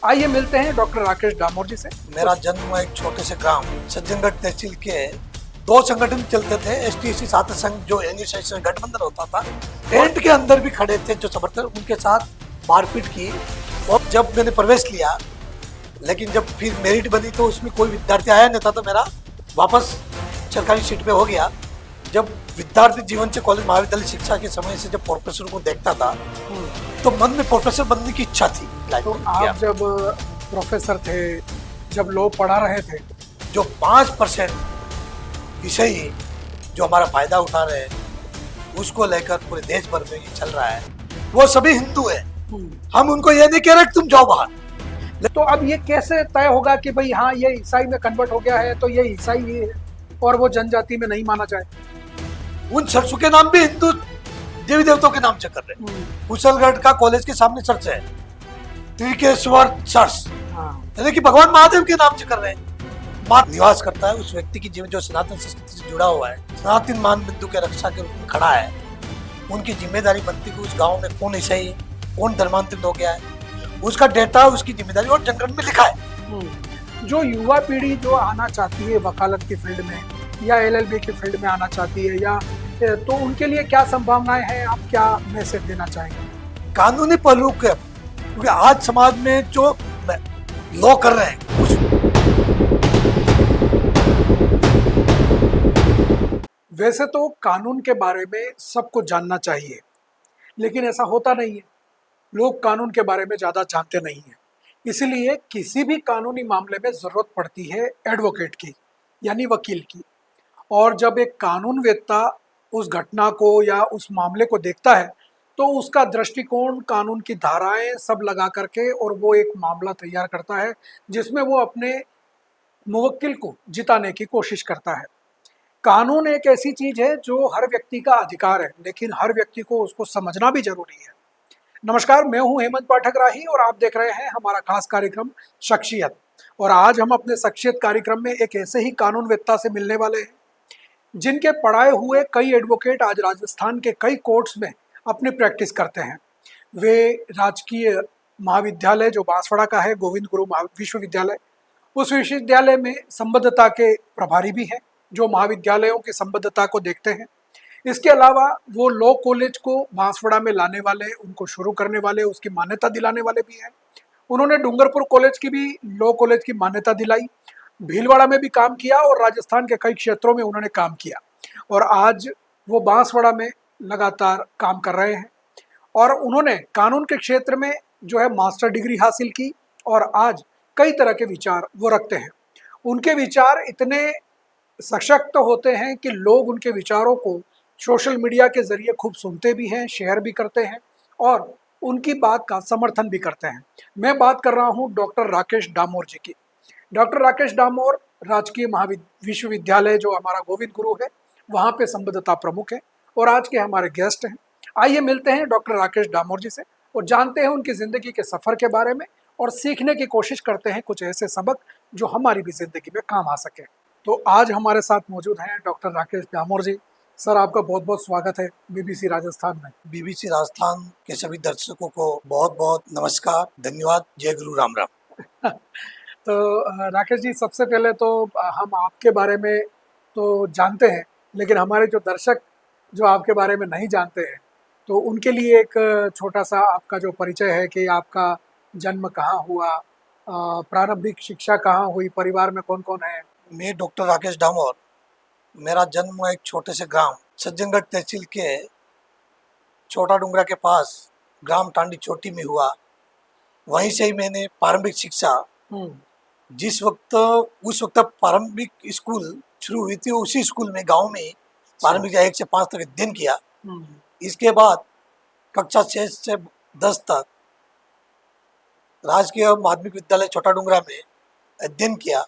आइए मिलते हैं डॉक्टर राकेश डामोर जी से। मेरा जन्म एक छोटे से ग्राम सज्जनगढ़ तहसील के दो संगठन चलते थे, एसटीसी छात्र संघ जो एनएसएस गठबंधन होता था, टेंट के अंदर भी खड़े थे जो समर्थक, उनके साथ मारपीट की। और जब मैंने प्रवेश लिया, लेकिन जब फिर मेरिट बनी तो उसमें कोई विद्यार्थी आया नहीं था, तो मेरा वापस सरकारी सीट पे हो गया। जब विद्यार्थी जीवन से कॉलेज महाविद्यालय शिक्षा के समय से जब प्रोफेसर को देखता था तो मन में प्रोफेसर बनने की इच्छा थी। तो आप जब प्रोफेसर थे, जब लॉ पढ़ा रहे थे, जो 5% विषयी जो हमारा फायदा उठा रहे हैं, उसको लेकर पूरे देश भर में ये चल रहा है, वो सभी हिंदू है। हम उनको ये नहीं कह रहे कि तुम जाओ बाहर। तो अब ये कैसे तय होगा कि भाई हाँ ये ईसाई में कन्वर्ट हो गया है तो ये ईसाई ही है और वो जनजाति में नहीं माना जाए? उन चर्चों के नाम भी हिंदू देवी देवताओं के नाम से कर रहे हैं। कुशलगढ़ का कॉलेज के सामने चर्च है, त्रिकेश्वर चर्च, यानी कि भगवान महादेव के नाम से कर रहे हैं। मां निवास करता है उस व्यक्ति की जीवन जो सनातन संस्कृति से जुड़ा हुआ है, सनातन मान बिंदु के रक्षा के रूप में खड़ा है। उनकी जिम्मेदारी बनती है कि उस गांव में कौन ईसाई है, कौन धर्मांतरित हो गया है, उसका डेटा, उसकी जिम्मेदारी और जनगण में लिखा है। जो युवा पीढ़ी जो आना चाहती है वकालत की फील्ड में या एलएलबी की फील्ड में आना चाहती है, या तो उनके लिए क्या संभावनाएं हैं, आप क्या मैसेज देना चाहेंगे? कानूनी पहलू के, क्योंकि आज समाज में जो लॉ कर रहे हैं, वैसे तो कानून के बारे में सबको जानना चाहिए, लेकिन ऐसा होता नहीं है। लोग कानून के बारे में ज़्यादा जानते नहीं हैं, इसलिए किसी भी कानूनी मामले में ज़रूरत पड़ती है एडवोकेट की, यानी वकील की। और जब एक कानूनवेत्ता उस घटना को या उस मामले को देखता है तो उसका दृष्टिकोण, कानून की धाराएं सब लगा करके और वो एक मामला तैयार करता है जिसमें वो अपने मुवक्किल को जिताने की कोशिश करता है। कानून एक ऐसी चीज है जो हर व्यक्ति का अधिकार है, लेकिन हर व्यक्ति को उसको समझना भी जरूरी है। नमस्कार, मैं हूं हेमंत पाठक राही और आप देख रहे हैं हमारा खास कार्यक्रम शख्सियत। और आज हम अपने शख्सियत कार्यक्रम में एक ऐसे ही कानूनवेत्ता से मिलने वाले हैं जिनके पढ़ाए हुए कई एडवोकेट आज राजस्थान के कई कोर्ट्स में अपनी प्रैक्टिस करते हैं। वे राजकीय महाविद्यालय जो बांसवाड़ा का है, गोविंद गुरु विश्वविद्यालय, उस विश्वविद्यालय में संबद्धता के प्रभारी भी हैं जो महाविद्यालयों की संबद्धता को देखते हैं। इसके अलावा वो लॉ कॉलेज को बांसवाड़ा में लाने वाले, उनको शुरू करने वाले, उसकी मान्यता दिलाने वाले भी हैं। उन्होंने डूंगरपुर कॉलेज की भी, लॉ कॉलेज की मान्यता दिलाई, भीलवाड़ा में भी काम किया और राजस्थान के कई क्षेत्रों में उन्होंने काम किया। और आज वो बांसवाड़ा में लगातार काम कर रहे हैं और उन्होंने कानून के क्षेत्र में जो है मास्टर डिग्री हासिल की और आज कई तरह के विचार वो रखते हैं। उनके विचार इतने सशक्त होते हैं कि लोग उनके विचारों को सोशल मीडिया के जरिए खूब सुनते भी हैं, शेयर भी करते हैं और उनकी बात का समर्थन भी करते हैं। मैं बात कर रहा हूं डॉक्टर राकेश डामोर जी की। डॉक्टर राकेश डामोर राजकीय विश्वविद्यालय जो हमारा गोविंद गुरु है, वहाँ पे संबद्धता प्रमुख है और आज के हमारे गेस्ट हैं। आइए मिलते हैं डॉक्टर राकेश डामोर जी से और जानते हैं उनकी ज़िंदगी के सफ़र के बारे में और सीखने की कोशिश करते हैं कुछ ऐसे सबक जो हमारी भी ज़िंदगी में काम आ सके। तो आज हमारे साथ मौजूद हैं डॉक्टर राकेश डामोर जी। सर, आपका बहुत बहुत स्वागत है बीबीसी राजस्थान में। बीबीसी राजस्थान के सभी दर्शकों को बहुत बहुत नमस्कार, धन्यवाद, जय गुरु, राम राम। तो राकेश जी, सबसे पहले तो हम आपके बारे में तो जानते हैं, लेकिन हमारे जो दर्शक जो आपके बारे में नहीं जानते हैं, तो उनके लिए एक छोटा सा आपका जो परिचय है कि आपका जन्म कहाँ हुआ, प्रारंभिक शिक्षा कहाँ हुई, परिवार में कौन कौन है? मैं डॉक्टर राकेश डामोर, मेरा जन्म एक छोटे से ग्राम सज्जनगढ़ तहसील के छोटा डूंगरा के पास ग्राम टांडी चोटी में हुआ। वहीं से ही मैंने प्रारंभिक शिक्षा, उस वक्त प्रारंभिक स्कूल शुरू हुई थी, उसी स्कूल में गांव में प्रारंभिक 1 से 5 तक अध्ययन किया। इसके बाद कक्षा 6 से 10 तक राजकीय माध्यमिक विद्यालय छोटा डूंगरा में अध्ययन किया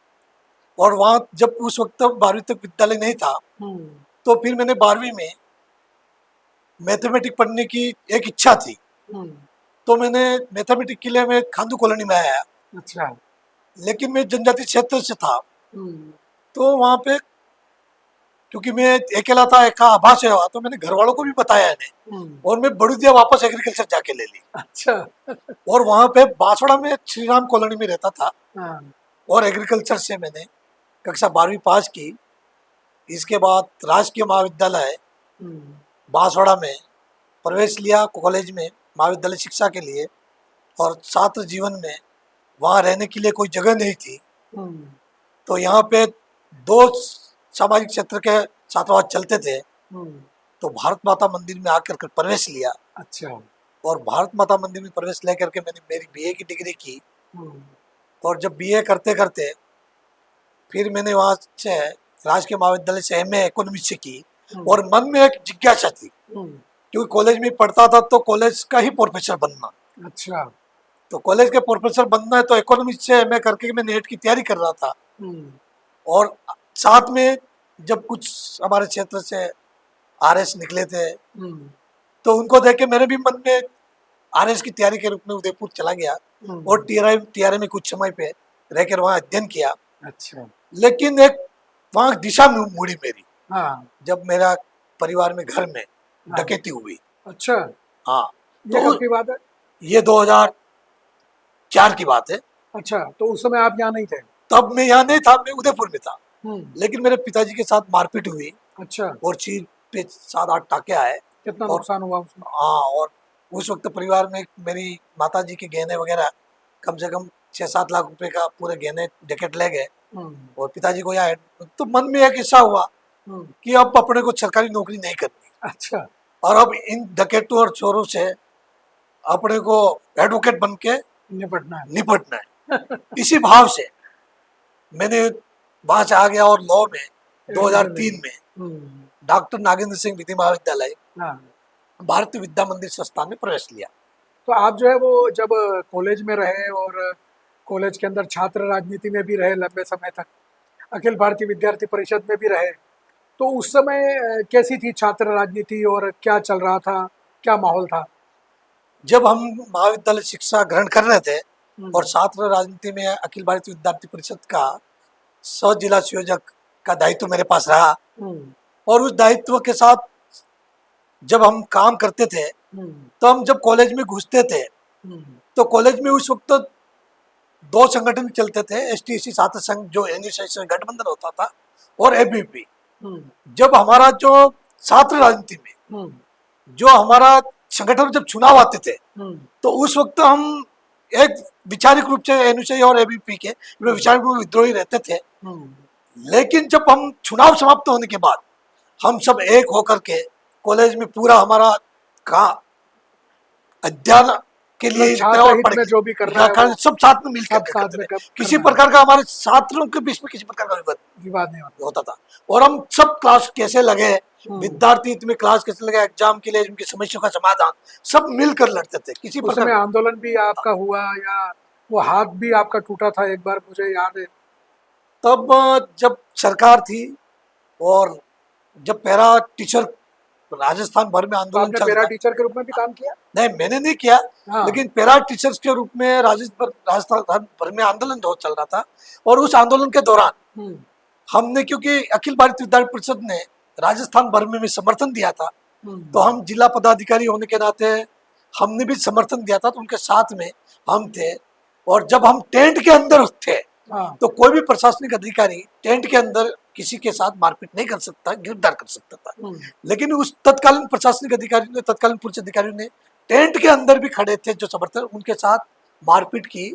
और वहाँ जब उस वक्त 12वीं तक विद्यालय नहीं था तो फिर मैंने 12वीं में मैथमेटिक पढ़ने की एक इच्छा थी, तो मैंने मैथमेटिक के लिए मैं खांदू कॉलोनी में आया। क्योंकि मैं अकेला था, एक का आभास हुआ, तो मैंने घर वालों को भी बताया इन्हें, और मैं बड़ौदिया वापस एग्रीकल्चर जाके ले ली। अच्छा। और वहां पे बांसवाड़ा में श्री राम कॉलोनी में रहता था, हाँ। और एग्रीकल्चर से मैंने कक्षा 12वीं पास की। इसके बाद राजकीय महाविद्यालय हम्म, बांसवाड़ा में प्रवेश लिया, कॉलेज में महाविद्यालय शिक्षा के लिए। और छात्र जीवन में वहाँ रहने के लिए कोई जगह नहीं थी, हम्म, तो यहाँ पे दो सामाजिक क्षेत्र के छात्रावास चलते थे। हम्म, तो भारत माता मंदिर में आकर के प्रवेश लिया, अच्छा। और भारत माता मंदिर में प्रवेश लेकर के मैंने मेरी बीए की डिग्री की। हम्म, और जब बीए करते करते फिर मैंने वहाँ से राजकीय महाविद्यालय से एमए इकोनॉमिक्स से की। हम्म, और मन में एक जिज्ञासा थी, हम्म, क्योंकि कॉलेज में पढ़ता था तो कॉलेज का ही प्रोफेसर बनना, अच्छा। तो कॉलेज के प्रोफेसर बनना है, तो इकोनॉमिक्स से एमए करके मैं नेट की तैयारी कर रहा था। हम्म, और साथ में जब कुछ हमारे क्षेत्र से आरएस निकले थे, हम्म, तो उनको देख के मेरे भी मन में आरएस की तैयारी के रूप में उदयपुर चला गया। और टीआरआई में कुछ समय पे रहकर वहाँ अध्ययन किया। अच्छा। लेकिन एक वहाँ दिशा मुड़ी मेरी, हाँ। जब मेरा परिवार में घर में हाँ। डकैती हुई। अच्छा, हाँ, ये तो कब की बात है? ये 2004 की बात है। अच्छा, तो उस समय आप यहाँ नहीं थे? तब मैं यहाँ नहीं था, मैं उदयपुर में था। हम्म, लेकिन मेरे पिताजी के साथ मारपीट हुई, अच्छा। और चीर पे 7-8 टाके आए। कितना और नुकसान हुआ उसमें? हाँ, और उस वक्त परिवार में मेरी माताजी के गहने वगैरह कम से कम 6-7 लाख रुपए का पूरे गहने डकैत ले गए। हम्म, और पिताजी को यहाँ तो मन में एक हिस्सा हुआ हम्म, कि अब अपने को सरकारी नौकरी नहीं करनी, अच्छा। और अब इन डकैतों और चोरों से अपने को एडवोकेट बन के निपटना है। निपटना है। इसी भाव से मैंने वहां से आ गया, और लॉ में एडमिशन ले 2003 ली। में हम्म, डॉक्टर नागेंद्र सिंह विधि महाविद्यालय हाँ। भारतीय विद्या मंदिर संस्थान में प्रवेश लिया। तो आप जो है वो जब कॉलेज में रहे और कॉलेज के अंदर छात्र राजनीति में भी रहे लंबे समय तक, अखिल भारतीय विद्यार्थी परिषद में भी रहे, तो उस समय कैसी थी छात्र राजनीति और क्या चल रहा था, क्या माहौल था? जब हम महाविद्यालय शिक्षा ग्रहण कर रहे थे, और हम्म, छात्र राजनीति में अखिल भारतीय विद्यार्थी परिषद का सह जिला संयोजक का दायित्व मेरे पास रहा। हम्म, और उस दायित्व के साथ जब हम काम करते थे, हम्म, तो हम जब कॉलेज में घुसते थे, हम्म, तो कॉलेज में उस वक्त दो संगठन चलते थे, एसटीसी छात्र संघ जो एनएसएस गठबंधन होता था, और एबीपी। हम्म, जब हमारा जो छात्र राजनीति में हम्म, जो हमारा संगठन जब चुनाव आते थे, हम्म, तो उस वक्त हम एक वैचारिक रूप से एनएसएस और एबीपी के वैचारिक रूप में विद्रोही रहते थे। हम्म। लेकिन जब हम चुनाव समाप्त होने के बाद हम सब एक होकर के कॉलेज में पूरा हमारा का अध्ययन के लिए मतलब छात्र हित में जो भी कर रहा है वो सब साथ में मिलकर सब के साथ करते में थे। किसी करना है, प्रकार का हमारे छात्रों के बीच में किसी प्रकार का विवाद विवाद नहीं होता। होता था। और हम सब क्लास कैसे लगे, हम्म। विद्यार्थी में क्लास कैसे लगे, एग्जाम के लिए उनकी समस्याओं का समाधान सब मिलकर लड़ते थे। किसी उस समय प्रकार आंदोलन भी आपका हुआ या वो हाथ भी आपका टूटा था एक बार, मुझे याद है। तब जब सरकार थी, और जब पैरा टीचर राजस्थान भर में तो आंदोलन आपने चल पैरा रहा। टीचर के रूप में भी काम किया? नहीं, मैंने नहीं किया, हाँ। लेकिन पैरा टीचर्स के रूप में राजस्थान भर में आंदोलन जो चल रहा था। और उस आंदोलन के दौरान हम्म, हमने, क्योंकि अखिल भारतीय विद्यार्थी परिषद ने राजस्थान भर में भी समर्थन दिया था, तो हम जिला पदाधिकारी होने के नाते हमने भी समर्थन दिया था, तो उनके साथ में हम थे। और जब हम टेंट के अंदर थे, हाँ। तो कोई भी प्रशासनिक अधिकारी टेंट के अंदर किसी के साथ मारपीट नहीं कर सकता, गिरफ्तार कर सकता था। हम्म, लेकिन उस तत्कालीन प्रशासनिक अधिकारी ने, तत्कालीन पुलिस अधिकारियों ने टेंट के अंदर भी खड़े थे जो समर्थक, उनके साथ मारपीट की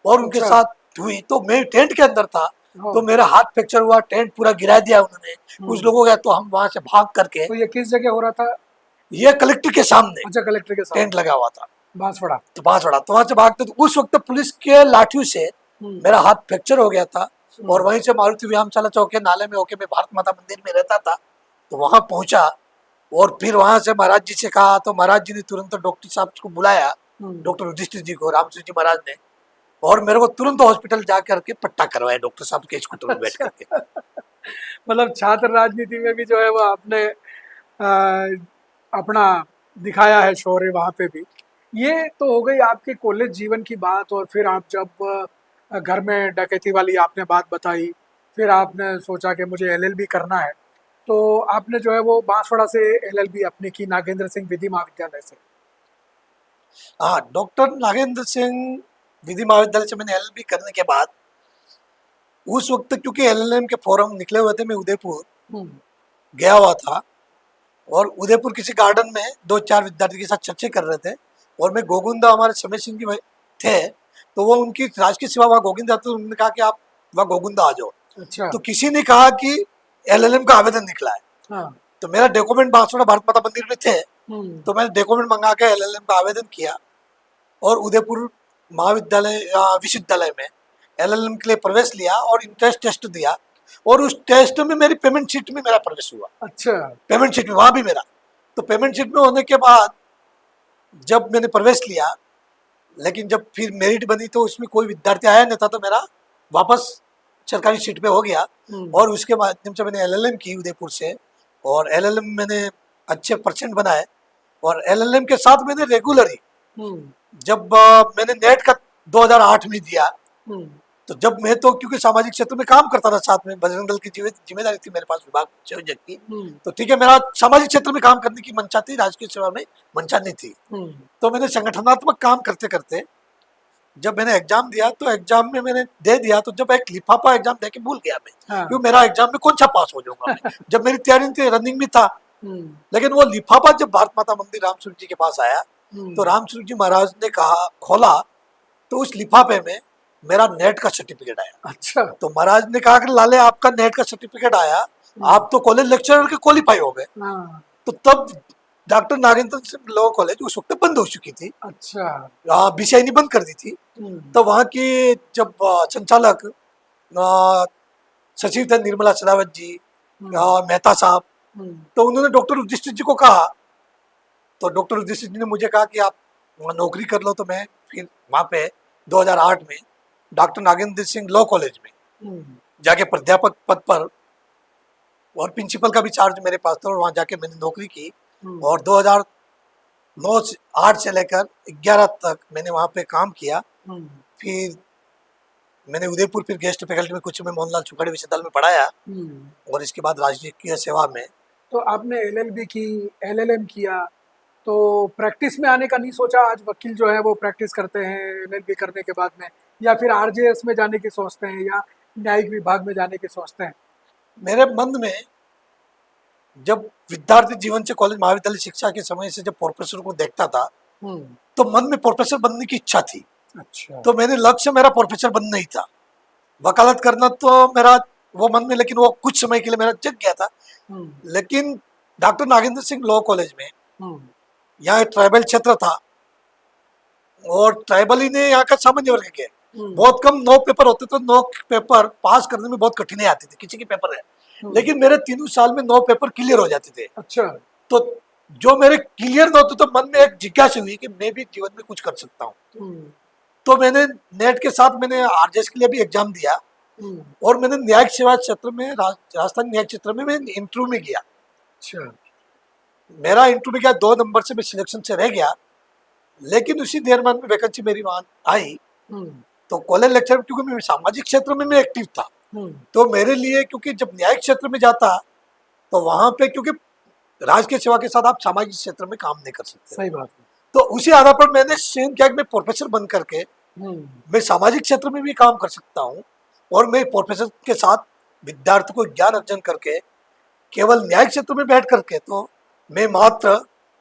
और उनके अच्छा। साथ हुई। तो मैं टेंट के अंदर था, हाँ। तो मेरा हाथ फ्रैक्चर हुआ, टेंट पूरा गिरा दिया उन्होंने। कुछ लोगों का, तो हम वहां से भाग करके, तो ये किस जगह हो रहा था? ये कलेक्टर के सामने अच्छा, कलेक्टर के टेंट सामने लगा हुआ था, बांसवाड़ा। तो बांसवाड़ा, तो वहां से भागते, तो उस वक्त पुलिस के लाठियों से हम्म, मेरा हाथ फ्रैक्चर हो गया था। हम्म, और वहीं से मारुति व्यायामशाला चौक के नाले में होके मैं भारत माता मंदिर में रहता था, तो वहां पहुंचा। और फिर वहां से महाराज जी से कहा, तो महाराज जी ने तुरंत डॉक्टर साहब को बुलाया, हम्म। डॉक्टर युधिष्ठिर जी को, रामसिंह जी महाराज ने, और मेरे को तुरंत हॉस्पिटल जा करके पट्टा करवाया डॉक्टर साहब के स्कूटर में बैठ करके। मतलब छात्र राजनीति में भी जो है वो आपने अपना दिखाया है शौर्य वहाँ पे भी। ये तो हो गई आपके कॉलेज जीवन की बात। और फिर आप जब घर में डकैती वाली आपने बात बताई, फिर आपने सोचा कि मुझे एलएलबी करना है। तो आपने जो है वो बांसवाड़ा से एलएलबी अपनी की, नागेंद्र सिंह विधि महाविद्यालय से। हाँ, डॉक्टर नागेंद्र सिंह विधि महाविद्यालय से मैंने एलएलबी करने के बाद उस वक्त क्योंकि एलएलएम के फॉर्म निकले हुए थे, मैं उदयपुर हम्म, गया हुआ था और उदयपुर किसी गार्डन में दो चार विद्यार्थी के साथ चर्चा कर रहे थे और मैं गोविंदा हमारे समय सिंह जी थे, तो वो उनकी राजकीय सेवा वहाँ गोविंदा, तो उन्होंने कहा कि आप वहाँ गोविंदा आ जाओ। अच्छा। तो किसी ने कहा कि एलएलएम का आवेदन निकला है, हाँ। तो मेरा डॉक्यूमेंट बांसवाड़ा भारत माता मंदिर में थे, हम्म, तो मैंने डॉक्यूमेंट मंगा के एलएलएम का आवेदन किया और उदयपुर महाविद्यालय विश्वविद्यालय में एलएलएम के लिए प्रवेश लिया और इंट्रेंस टेस्ट दिया और उस टेस्ट में मेरी पेमेंट शीट में मेरा प्रवेश हुआ। अच्छा। पेमेंट शीट में वहाँ भी मेरा, तो पेमेंट शीट में होने के बाद जब मैंने प्रवेश लिया, लेकिन जब फिर मेरिट बनी तो उसमें कोई विद्यार्थी आया नहीं था, तो मेरा वापस सरकारी सीट पे हो गया और उसके माध्यम से मैंने एलएलएम की उदयपुर से और एलएलएम मैंने अच्छे परसेंट बनाए और एलएलएम के साथ मैंने रेगुलर ही जब मैंने नेट का 2008 में दिया, तो जब मैं तो क्योंकि सामाजिक क्षेत्र में काम करता था, साथ में बजरंग दल की जिम्मेदारी थी मेरे पास विभाग संयोजक की, तो ठीक है, मेरा सामाजिक क्षेत्र में काम करने की मंशा थी, राजकीय सेवा में मंशा नहीं थी। तो मैंने संगठनात्मक काम करते करते जब मैंने एग्जाम दिया, तो एग्जाम में मैंने दे दिया, तो जब एक लिफाफा एग्जाम दे के भूल गया मैं, हाँ। क्योंकि मेरा एग्जाम में कौन सा पास हो जाऊंगा मैं, जब मेरी तैयारी थी, रनिंग में था। लेकिन वो लिफाफा जब भारत माता मंदिर रामस्वरूप जी के पास आया, तो रामस्वरूप जी महाराज ने कहा, खोला, तो उस लिफाफे में मेरा नेट का सर्टिफिकेट आया। अच्छा। तो महाराज ने कहा कि लाले आपका नेट का सर्टिफिकेट आया, आप तो कॉलेज लेक्चरर के क्वालिफाई हो गए। हाँ। तो तब doctor Nagendra Singh law college उस वक्त बंद हो चुकी थी, अच्छा। विषयनी बंद कर दी थी। तो वहाँ की जब संचालक सचिव थे निर्मला सदावत जी, मेहता साहब, तो उन्होंने डॉक्टर युधिष्ठिर जी को कहा, तो डॉक्टर युधिष्ठिर जी ने मुझे कहा कि आप वहाँ नौकरी कर लो। तो मैं फिर वहाँ पे 2008 में doctor Nagendra Singh law college में जाके प्राध्यापक पद पर और प्रिंसिपल का भी चार्ज मेरे पास था और वहाँ जाके मैंने नौकरी की और 2009-8 से लेकर 11 तक मैंने वहाँ पे काम किया। फिर मैंने उदयपुर फिर गेस्ट फैकल्टी में कुछ में मोहनलाल सुखाड़ी विश्वविद्यालय में पढ़ाया और इसके बाद राजकीय सेवा में। तो आपने एलएलबी की, एलएलएम किया, तो प्रैक्टिस में आने का नहीं सोचा? आज वकील जो है वो प्रैक्टिस करते हैं एलएलबी करने के बाद में, या फिर आरजेएस में जाने की सोचते हैं या न्यायिक विभाग में जाने की सोचते हैं? मेरे मन में जब विद्यार्थी जीवन से कॉलेज महाविद्यालय शिक्षा के समय से जब प्रोफेसर को देखता था, तो मन में प्रोफेसर बनने की इच्छा थी। अच्छा। तो मैंने लक्ष्य मेरा प्रोफेसर बनना ही था, वकालत करना तो मेरा वो मन में, लेकिन वो कुछ समय के लिए मेरा जग गया था। लेकिन doctor Nagendra Singh law college में यहाँ ट्राइबल क्षेत्र था और ट्राइबल ही ने यहाँ का सामान्य वर्ग के बहुत कम 9 पेपर होते, तो 9 पेपर पास करने में बहुत कठिनाई आती थी, किसी के पेपर है, लेकिन मेरे 3 साल में 9 पेपर क्लियर हो जाते थे। अच्छा। तो जो मेरे क्लियर न होते, तो मन में एक जिज्ञासा हुई कि मैं भी जीवन में कुछ कर सकता हूँ। तो मैंने नेट के साथ मैंने आरजेएस के लिए भी एग्जाम दिया और मैंने न्यायिक सेवा क्षेत्र में, राजस्थान न्यायिक क्षेत्र में मैं इंटरव्यू में गया। अच्छा। मेरा इंटरव्यू में गया, 2 नंबर से मैं सिलेक्शन से रह गया, लेकिन उसी देर में वैकेंसी मेरी वहां आई। तो कॉलेज लेक्चर, क्योंकि मैं सामाजिक क्षेत्र में मैं एक्टिव था, तो मेरे लिए, क्योंकि जब न्यायिक क्षेत्र में जाता तो वहां पे, क्योंकि राजकीय सेवा के साथ आप सामाजिक क्षेत्र में काम नहीं कर सकते। सही बात है। तो उसी आधार पर मैंने चयन किया कि मैं प्रोफेसर बन करके मैं सामाजिक क्षेत्र में भी काम कर सकता हूँ और मैं प्रोफेसर के साथ विद्यार्थी को ज्ञान अर्जन करके केवल न्यायिक क्षेत्र में बैठ करके तो मैं मात्र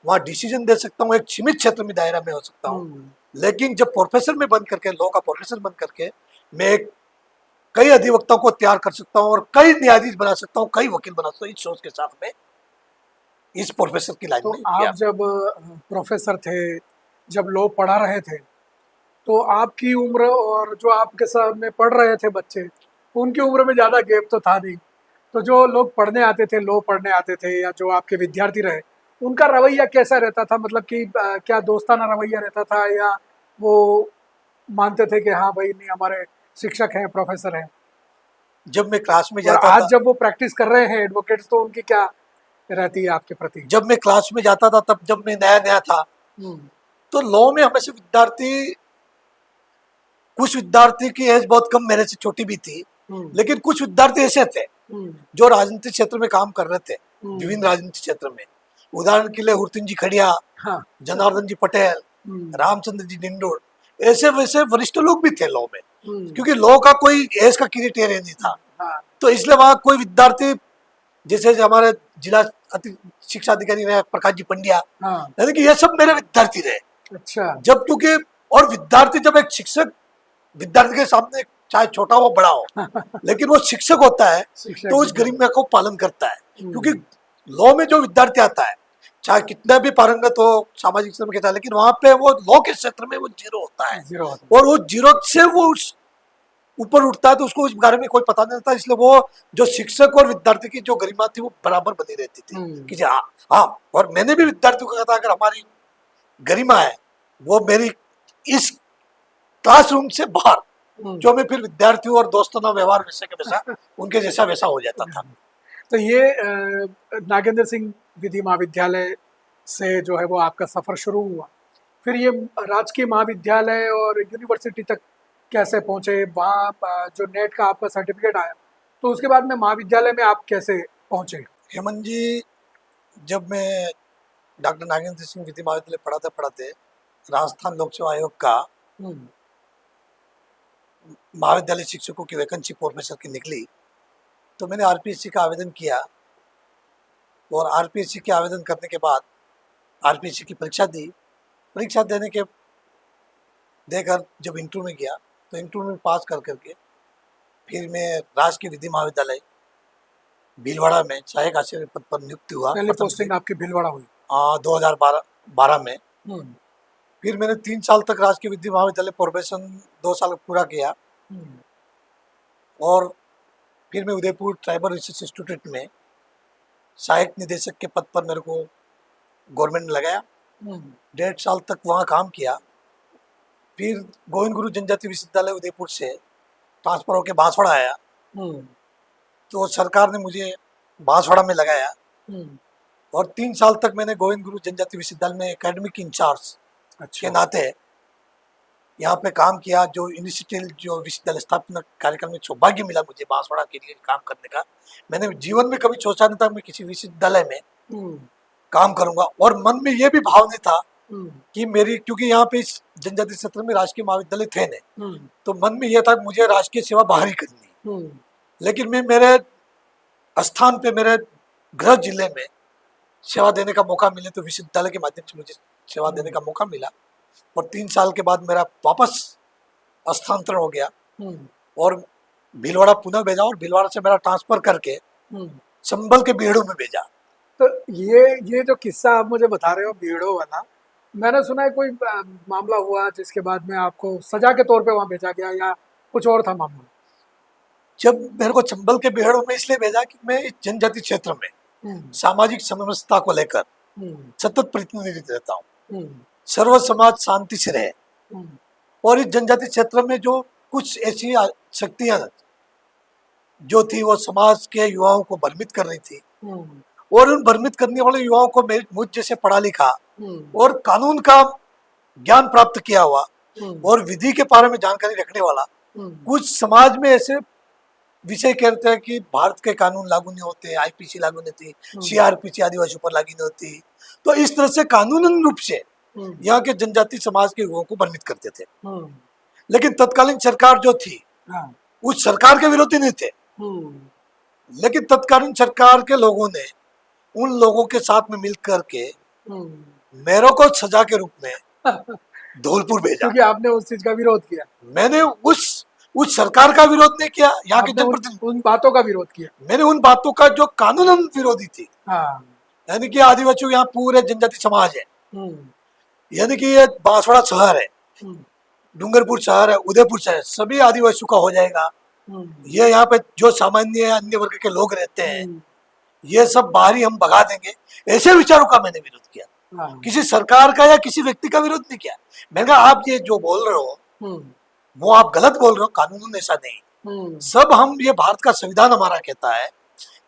वहाँ डिसीजन दे सकता हूँ, एक सीमित क्षेत्र में दायरा में हो सकता हूँ। लेकिन जब प्रोफेसर में बन करके, लॉ का प्रोफेसर बन करके, मैं कई अधिवक्ताओं को तैयार कर सकता हूँ और कई न्यायाधीश बना सकता हूँ, कई वकील बना सकता हूँ। इस सोच के साथ में इस प्रोफेसर की लाइन में। आप जब प्रोफेसर थे, जब लॉ पढ़ा रहे थे, तो आपकी उम्र और जो आपके साथ में पढ़ रहे थे बच्चे, उनकी उम्र में ज़्यादा गैप तो था नहीं। तो जो लोग पढ़ने आते थे, लॉ पढ़ने आते थे, या जो आपके विद्यार्थी रहे, उनका रवैया कैसा रहता था? मतलब कि क्या दोस्ताना रवैया रहता था, या वो मानते थे कि हाँ भाई नहीं, हमारे शिक्षक हैं, प्रोफेसर हैं? जब मैं क्लास में और जाता आज था, जब वो प्रैक्टिस कर रहे हैं एडवोकेट्स, तो उनकी क्या रहती है आपके प्रति? जब मैं क्लास में जाता था, तब जब मैं नया नया था, तो लॉ में हमेशा विद्यार्थी, कुछ विद्यार्थी की एज बहुत कम मेरे से छोटी भी थी, लेकिन कुछ विद्यार्थी ऐसे थे जो राजनीतिक क्षेत्र में काम कर रहे थे, हम्म। विभिन्न राजनीतिक क्षेत्र में, उदाहरण के लिए हुरतिन जी खड़िया, हाँ। जनार्दन जी पटेल, रामचंद्र जी डिंडोर, ऐसे वैसे वरिष्ठ लोग भी थे लॉ में, क्योंकि लॉ का कोई एज का क्राइटेरिया नहीं था। हाँ। तो इसलिए वहाँ कोई विद्यार्थी, जैसे हमारे जिला शिक्षा अधिकारी रहे प्रकाश जी पंड्या, हाँ। यानी कि ये सब मेरे विद्यार्थी रहे। अच्छा। जब क्योंकि और विद्यार्थी, जब एक शिक्षक विद्यार्थी के सामने चाहे छोटा हो बड़ा हो लेकिन वो शिक्षक होता है तो उस गरिमा को पालन करता है। क्योंकि लॉ में जो विद्यार्थी आता है चाहे कितना भी पारंगत हो सामाजिक क्षेत्र में, लेकिन वहां पे वो लॉ के क्षेत्र में वो जीरो होता है, और वो जीरो से वो ऊपर उठता है तो उसको इस बारे में कोई पता नहीं रहता। इसलिए वो जो शिक्षक और विद्यार्थी की जो गरिमा थी वो बराबर बनी रहती थी कि हाँ। और मैंने भी विद्यार्थियों को कहा था, अगर हमारी गरिमा है वो मेरी इस क्लासरूम से बाहर, जो मैं फिर विद्यार्थियों और दोस्तों ना व्यवहार वैसे के वैसा उनके जैसा वैसा हो जाता था। तो ये नागेंद्र सिंह विधि महाविद्यालय से जो है वो आपका सफर शुरू हुआ, फिर ये राजकीय महाविद्यालय और यूनिवर्सिटी तक कैसे पहुंचे? वहाँ जो नेट का आपका सर्टिफिकेट आया तो उसके बाद में महाविद्यालय में आप कैसे पहुंचे? हेमंत जी, जब मैं डॉक्टर नागेंद्र सिंह विधि महाविद्यालय पढ़ाते पढ़ाते राजस्थान लोक सेवा आयोग का महाविद्यालय शिक्षकों की वैकेंसी प्रोफेसर की निकली, तो मैंने आरपीएससी का आवेदन किया, और आरपीएससी के आवेदन करने के बाद आरपीएससी की परीक्षा दी। परीक्षा देकर जब इंटरव्यू में गया तो इंटरव्यू में पास कर करके फिर मैं राजकीय विधि महाविद्यालय भीलवाड़ा में सहायक आचार्य पद पर नियुक्त हुआ। पहले पोस्टिंग आपकी भीलवाड़ा हुई? 2012 में। फिर मैंने 3 साल तक राजकीय विधि महाविद्यालय प्रोबेशन 2 साल पूरा किया, और फिर मैं उदयपुर ट्राइबल रिसर्च इंस्टीट्यूट में सहायक निदेशक के पद पर मेरे को गवर्नमेंट ने लगाया। 1.5 साल तक वहाँ काम किया। फिर गोविंद गुरु जनजाति विश्वविद्यालय उदयपुर से ट्रांसफर होकर बांसवाड़ा आया, तो सरकार ने मुझे बांसवाड़ा में लगाया, और 3 साल तक मैंने गोविंद गुरु जनजाति विश्वविद्यालय में एकेडमिक इंचार्ज के नाते यहाँ पे काम किया। जो यूनिवर्सिटी जो विश्वविद्यालय स्थापना कार्यक्रम में सौभाग्य मिला मुझे बांसवाड़ा के लिए काम करने का, मैंने जीवन में कभी सोचा नहीं था मैं किसी विश्वविद्यालय में काम करूंगा, और मन में ये भी भाव नहीं था कि मेरी, क्योंकि यहाँ पे इस जनजाति क्षेत्र में राजकीय महाविद्यालय थे नहीं, तो मन में यह था मुझे राजकीय सेवा बाहर ही करनी। लेकिन मैं मेरे स्थान पे मेरे गृह जिले में सेवा देने का मौका मिले तो विश्वविद्यालय के माध्यम से मुझे सेवा देने का मौका मिला, और 3 साल के बाद मेरा वापस स्थानांतरण हो गया और भीलवाड़ा पुनः भेजा, और भीलवाड़ा से मेरा ट्रांसफर करके संभल के बीहड़ों में भेजा। तो ये जो किस्सा आप मुझे बता रहे हो बीहड़ों वाला, मैंने सुना है कोई मामला हुआ जिसके बाद में आपको सजा के तौर पे वहां भेजा गया, या कुछ और था मामला? जब मेरे को चंबल के बीहड़ों में इसलिए भेजा कि मैं इस जनजाति क्षेत्र में सामाजिक समरसता को लेकर सतत प्रतिनिधित्व रहता हूँ, सर्व समाज शांति से रहे, और इस जनजाति क्षेत्र में जो कुछ ऐसी शक्तियां जो थी वो समाज के युवाओं को भ्रमित कर रही थी, और उन भ्रमित करने वाले युवाओं को मुझ जैसे पढ़ा लिखा और कानून का ज्ञान प्राप्त किया हुआ और विधि के बारे में जानकारी रखने वाला कुछ समाज में ऐसे विषय कहते हैं कि भारत के कानून लागू नहीं होते, आईपीसी लागू नहीं थी, सीआरपीसी आदिवासियों पर लागू नहीं होती, तो इस तरह से कानूनन रूप से यहाँ के जनजाति समाज के युवाओं को भ्रमित करते थे। लेकिन तत्कालीन सरकार जो थी उस सरकार के विरोधी नहीं थे, लेकिन तत्कालीन सरकार के लोगों ने उन लोगों के साथ में मिल करके मेरे को सजा के रूप में धौलपुर भेजा, क्योंकि आपने उस चीज का विरोध किया। मैंने उस सरकार का विरोध नहीं किया, यहाँ के जनप्रतिनिधि उन बातों का विरोध किया। मैंने उन बातों का जो कानूनन विरोधी थी, यानी कि आदिवासियों यहाँ पूरे जनजाति समाज है, यानी कि ये बांसवाड़ा शहर है, डूंगरपुर शहर है, उदयपुर शहर, सभी आदिवासियों का हो जाएगा। ये यहाँ पे जो सामान्य अन्य वर्ग के लोग रहते हैं ये सब बाहरी हम भगा देंगे, ऐसे विचारों का मैंने विरोध किया। किसी सरकार का या किसी व्यक्ति का विरोध नहीं किया। मैंने कहा आप ये जो बोल रहे हो वो आप गलत बोल रहे हो, कानून ऐसा नहीं। सब हम, ये भारत का संविधान हमारा कहता है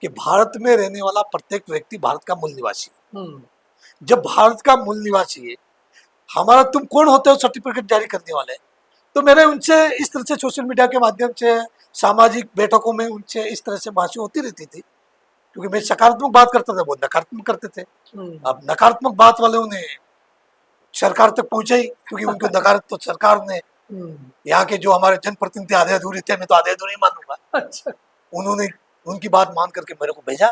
कि भारत में रहने वाला प्रत्येक व्यक्ति भारत का मूल निवासी है। जब भारत का मूल निवासी है, हमारा तुम कौन होते हो सर्टिफिकेट जारी करने वाले? तो मैंने उनसे इस तरह से सोशल मीडिया के माध्यम से सामाजिक बैठकों में उनसे इस तरह से बातें होती रहती थी, क्योंकि मैं सकारात्मक बात करता था, वो नकारात्मक करते थे। अब नकारात्मक बात वाले उन्हें सरकार तक पहुंचाई, क्योंकि उनको नकारात्मक तो सरकार ने, यहाँ के जो हमारे जनप्रतिनिधि आधे अधूरे थे, मैं तो आधे अधूरे ही मानूंगा, अच्छा। उन्होंने उनकी बात मान करके मेरे को भेजा,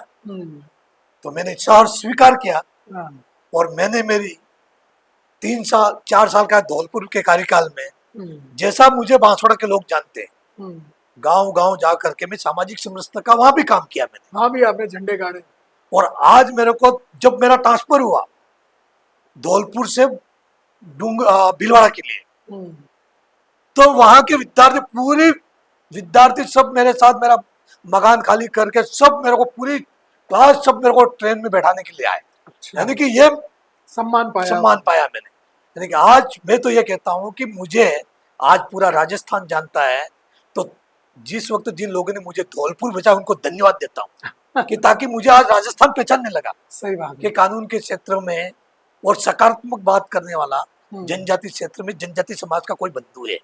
तो मैंने शहर स्वीकार किया। हाँ। और मैंने मेरी 3 साल 4 साल का धौलपुर के कार्यकाल में, जैसा मुझे बांसवाड़ा के लोग जानते हैं, गांव गांव जा करके मैं सामाजिक समरसता का वहां भी काम किया मैंने। वहाँ भी आपने झंडे गाड़े। और आज मेरे को जब मेरा ट्रांसफर हुआ धौलपुर से भीलवाड़ा के लिए, तो वहां के विद्यार्थी, पूरे विद्यार्थी सब मेरे साथ, मेरा मकान खाली करके सब मेरे को, पूरी क्लास सब मेरे को ट्रेन में बैठाने के लिए आए। अच्छा। यानी कि ये सम्मान पाया मैंने। यानी कि आज मैं तो ये कहता हूँ कि मुझे आज पूरा राजस्थान जानता है, तो जिस वक्त जिन लोगों ने मुझे धौलपुर भेजा उनको धन्यवाद देता हूँ कि ताकि मुझे आज राजस्थान पहचानने लगा। सही बात कि कानून के क्षेत्र में और सकारात्मक बात करने वाला जनजाति क्षेत्र में जनजाति समाज का कोई बंधु है।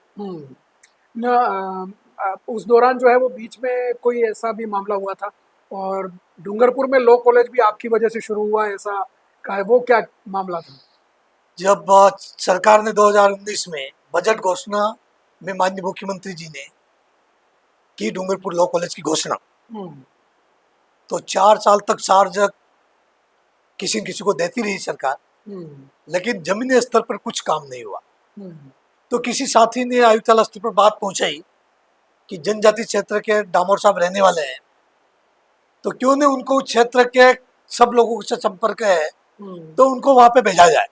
उस दौरान जो है वो बीच में कोई ऐसा भी मामला हुआ था, और डूंगरपुर में लॉ कॉलेज भी आपकी वजह से शुरू हुआ, ऐसा का है, वो क्या मामला था? जब सरकार ने 2019 में बजट घोषणा में माननीय मुख्यमंत्री जी ने की डूंगरपुर लॉ कॉलेज की घोषणा, तो 4 साल तक चार्ज किसी किसी को देती रही सरकार, लेकिन जमीनी स्तर पर कुछ काम नहीं हुआ। तो किसी साथी ने आयुक्तालय स्तर पर बात पहुंचाई कि जनजाति क्षेत्र के डामोर साहब रहने वाले हैं, तो क्यों नहीं उनको उस क्षेत्र के सब लोगों से संपर्क है, तो उनको वहां पे भेजा जाए।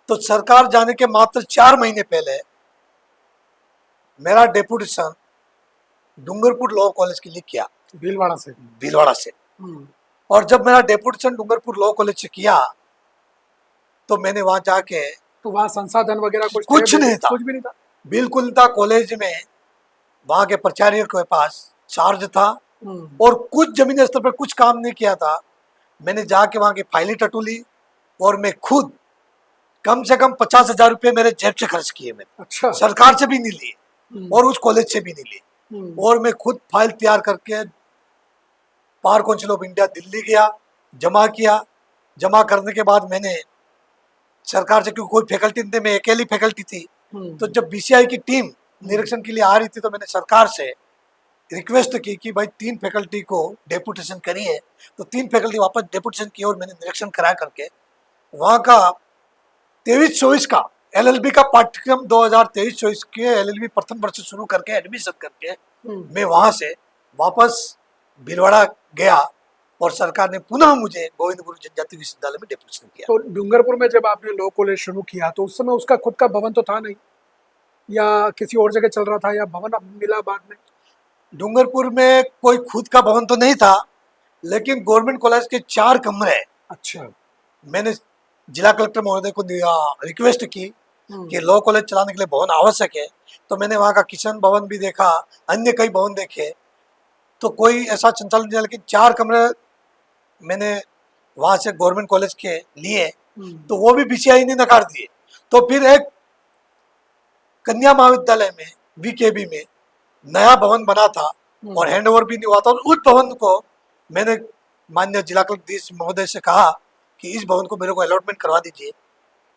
तो सरकार जाने के मात्र 4 महीने पहले मेरा डेपुटेशन डूंगरपुर लॉ कॉलेज के लिए किया, भीलवाड़ा से। और जब मेरा डेपुटेशन डूंगरपुर लॉ कॉलेज से किया, तो मैंने वहां जाके, तो वहाँ संसाधन वगैरह कुछ नहीं था, कुछ भी नहीं था, बिल्कुल नहीं था। कॉलेज में वहां के प्राचार्य के पास चार्ज था और कुछ जमीनी स्तर पर कुछ काम नहीं किया था। मैंने जाके वहां की फाइलें टटोली और मैं खुद कम से कम 50,000 रुपये मेरे जेब से खर्च किए मैंने। अच्छा। सरकार से भी नहीं लिए और उस कॉलेज से भी नहीं लिए, और मैं खुद फाइल तैयार करके bar council of India Delhi गया, जमा किया। जमा करने के बाद मैंने सरकार से, क्योंकि कोई फैकल्टी नहीं थी, मैं अकेली फैकल्टी थी, तो जब बीसीआई की टीम निरीक्षण के लिए आ रही थी, तो मैंने सरकार से रिक्वेस्ट की कि भाई 3 फैकल्टी को डेपुटेशन करिए। तो 3 फैकल्टी वापस डेपुटेशन की और मैंने निरीक्षण करा करके वहाँ का 23-24 का एलएलबी का पाठ्यक्रम 2023-24 के एलएलबी प्रथम वर्ष से शुरू करके एडमिशन करके मैं वहाँ से वापस भीलवाड़ा गया, और सरकार ने पुनः मुझे गोविंद गुरु जनजाति विश्वविद्यालय में डेपुटेशन किया। तो डूंगरपुर में जब आपने लॉ कॉलेज शुरू किया, तो उस समय उसका खुद का भवन तो था नहीं, या किसी और जगह चल रहा था, या भवन अब मिला बाद में? डूंगरपुर में कोई खुद का भवन तो नहीं था, लेकिन गवर्नमेंट कॉलेज के 4 कमरे। अच्छा। मैंने जिला कलेक्टर महोदय को रिक्वेस्ट की कि लॉ कॉलेज चलाने के लिए भवन आवश्यक है, तो मैंने वहाँ का किशन भवन भी देखा, अन्य कई भवन देखे, तो कोई ऐसा संचालन नहीं, लेकिन 4 कमरे मैंने वहाँ से गवर्नमेंट कॉलेज के लिए, तो वो भी बीसीआई ने नकार दिए। तो फिर एक कन्या महाविद्यालय में वीकेबी में नया भवन बना था और हैंडओवर भी नहीं हुआ था, और उस भवन को मैंने माननीय जिला कलेक्टर महोदय से कहा कि इस भवन को मेरे को अलॉटमेंट करवा दीजिए,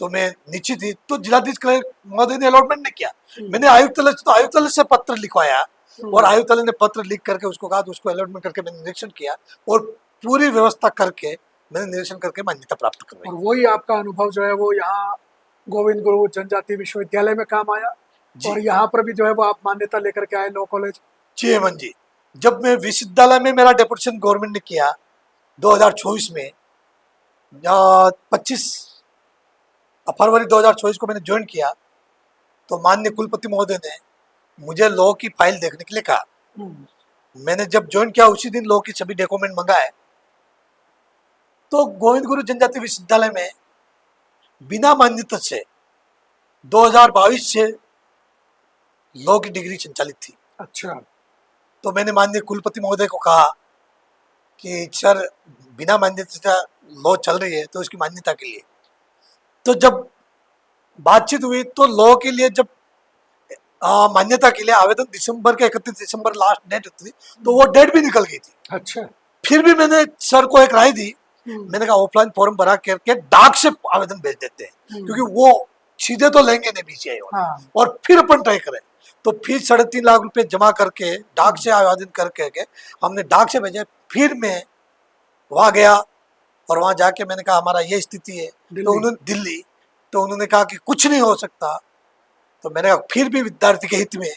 तो मैं निश्चित ही, तो जिलाधीश महोदय ने अलॉटमेंट नहीं किया। मैंने आयुक्तालय से पत्र लिखवाया, और आयुक्तालय ने पत्र लिख करके उसको कहा, तो उसको अलॉटमेंट करके मैंने निरीक्षण किया और पूरी व्यवस्था करके मैंने निरीक्षण करके मान्यता प्राप्त करवाई। और वही आपका अनुभव जो है वो यहाँ गोविंद गुरु जनजाति विश्वविद्यालय में काम आया, और यहाँ पर भी जो है वो आप मान्यता लेकर के आए लॉ कॉलेज। जी हेमंत जी, जब मैं विश्वविद्यालय में मेरा डेपुटेशन गवर्नमेंट ने किया 2024 में, 25 फरवरी 2024 को मैंने ज्वाइन किया, तो माननीय कुलपति महोदय ने मुझे लॉ की फाइल देखने के लिए कहा। मैंने जब ज्वाइन किया उसी दिन लॉ की सभी डॉक्यूमेंट मंगाए, तो गोविंद गुरु जनजाति विश्वविद्यालय में बिना मान्यता से 2022 से लॉ की डिग्री संचालित थी। अच्छा। तो मैंने माननीय कुलपति महोदय को कहा कि सर, बिना मान्यता से लॉ चल रही है, तो इसकी मान्यता के लिए। तो जब बातचीत हुई, तो लॉ के लिए जब मान्यता के लिए आवेदन दिसंबर के 31 दिसंबर लास्ट डेट होती थी, तो वो डेट भी निकल गई थी। अच्छा। फिर भी मैंने सर को एक राय दी, मैंने कहा ऑफलाइन फॉर्म भरा करके डाक से आवेदन भेज देते हैं, क्योंकि वो सीधे तो लेंगे नहीं बीसीआई हाँ। और फिर अपन ट्राई करें। तो फिर 3.5 लाख रुपए जमा करके डाक से आवेदन करके हमने डाक से भेजे। फिर मैं वहां गया और वहां जाके मैंने कहा हमारा ये स्थिति है, तो उन्होंने दिल्ली, तो उन्होंने कहा कि कुछ नहीं हो सकता। तो मैंने कहा फिर भी विद्यार्थी के हित में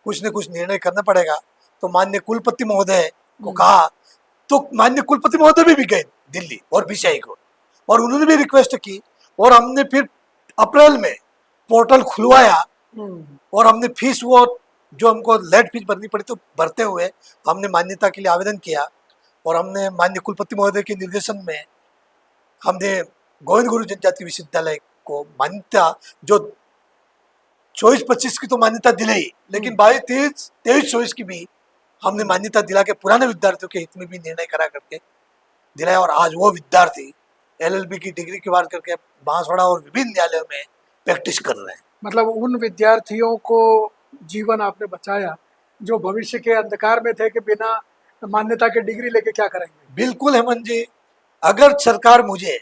कुछ न कुछ निर्णय करना पड़ेगा। तो माननीय कुलपति महोदय को कहा, तो माननीय कुलपति महोदय भी गए दिल्ली और बीसीआई को, और उन्होंने भी रिक्वेस्ट की, और हमने फिर अप्रैल में पोर्टल खुलवाया और हमने फीस वो जो हमको लेट फीस भरनी पड़ी तो भरते हुए हमने मान्यता के लिए आवेदन किया, और हमने माननीय कुलपति महोदय के निर्देशन में हमने गोविंद गुरु जनजाति विश्वविद्यालय को मान्यता, जो 24-25 की तो मान्यता दिलाई, लेकिन 22-23, 23-24 की भी हमने मान्यता दिला के पुराने विद्यार्थियों के हित में भी निर्णय करा करके दिलाया। और आज वो विद्यार्थी LLB की डिग्री के बाद करके बांसवाड़ा और विभिन्न न्यायालयों में प्रैक्टिस कर रहे हैं। मतलब उन विद्यार्थियों को जीवन आपने बचाया जो भविष्य के अंधकार में थे कि बिना मान्यता के डिग्री लेके क्या करेंगे। बिल्कुल हेमंत जी, अगर सरकार मुझे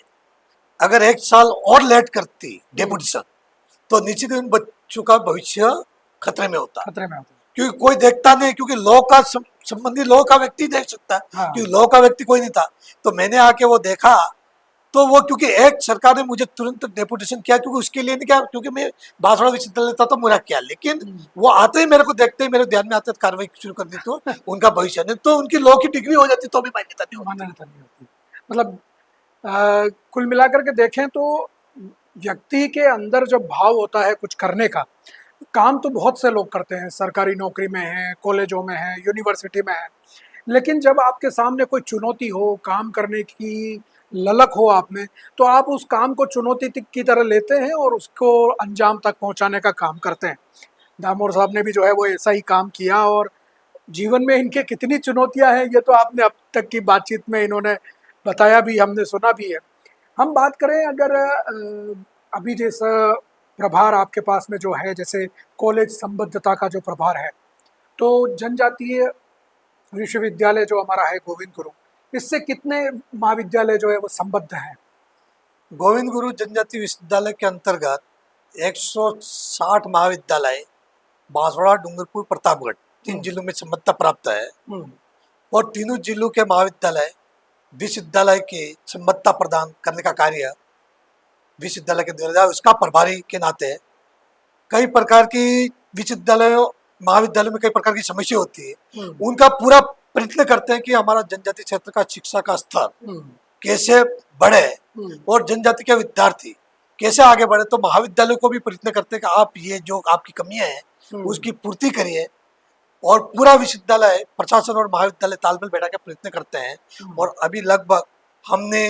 अगर 1 साल और लेट करती डेपुटेशन, तो निश्चित उन बच्चों का भविष्य खतरे में होता, क्योंकि कोई देखता नहीं, क्योंकि लॉ का संबंधी लॉ का व्यक्ति देख सकता है। हाँ। क्योंकि लॉ का व्यक्ति कोई नहीं था। तो मैंने आके वो देखा, तो वो क्योंकि एक सरकार ने मुझे तुरंत डेपुटेशन किया, क्योंकि उसके लिए नहीं किया, क्योंकि मैं बांसवाड़ा विश्वविद्यालय था तो मुझे किया, लेकिन वो आते ही मेरे को देखते ही मेरे ध्यान में आते कार्रवाई शुरू कर दी, तो उनका भविष्य नहीं, तो उनकी लॉ की डिग्री हो जाती तो भी मान्यता नहीं होती। मतलब कुल मिलाकर के देखें तो व्यक्ति के अंदर जो भाव होता है कुछ करने का, काम तो बहुत से लोग करते हैं, सरकारी नौकरी में हैं, कॉलेजों में हैं, यूनिवर्सिटी में हैं, लेकिन जब आपके सामने कोई चुनौती हो, काम करने की ललक हो आप में, तो आप उस काम को चुनौती की तरह लेते हैं और उसको अंजाम तक पहुंचाने का काम करते हैं। दामोदर साहब ने भी जो है वो ऐसा ही काम किया, और जीवन में इनके कितनी चुनौतियां हैं ये तो आपने अब तक की बातचीत में इन्होंने बताया भी, हमने सुना भी है। हम बात करें अगर अभी जैसा प्रभार आपके पास में जो है, जैसे कॉलेज संबद्धता का जो प्रभार है, तो जनजातीय विश्वविद्यालय जो हमारा है गोविंद गुरु, इससे कितने महाविद्यालय जो है वो संबद्ध हैं? गोविंद गुरु जनजातीय विश्वविद्यालय के अंतर्गत 160 महाविद्यालय बांसवाड़ा, डूंगरपुर, प्रतापगढ़ 3 जिलों में संबद्धता प्राप्त है, और तीनों जिलों के महाविद्यालय विश्वविद्यालय की संबद्धता प्रदान करने का कार्य विश्वविद्यालय के द्वारा, उसका प्रभारी के नाते कई प्रकार की विश्वविद्यालयों महाविद्यालयों में कई प्रकार की समस्या होती है, उनका पूरा प्रयत्न करते हैं कि हमारा जनजाति क्षेत्र का शिक्षा का स्तर कैसे बढ़े और जनजाति के विद्यार्थी कैसे आगे बढ़े। तो महाविद्यालय को भी प्रयत्न करते हैं कि आप ये जो आपकी कमियां हैं उसकी पूर्ति करिए, और पूरा विश्वविद्यालय प्रशासन और महाविद्यालय तालमेल बैठा के प्रयत्न करते हैं। और अभी लगभग हमने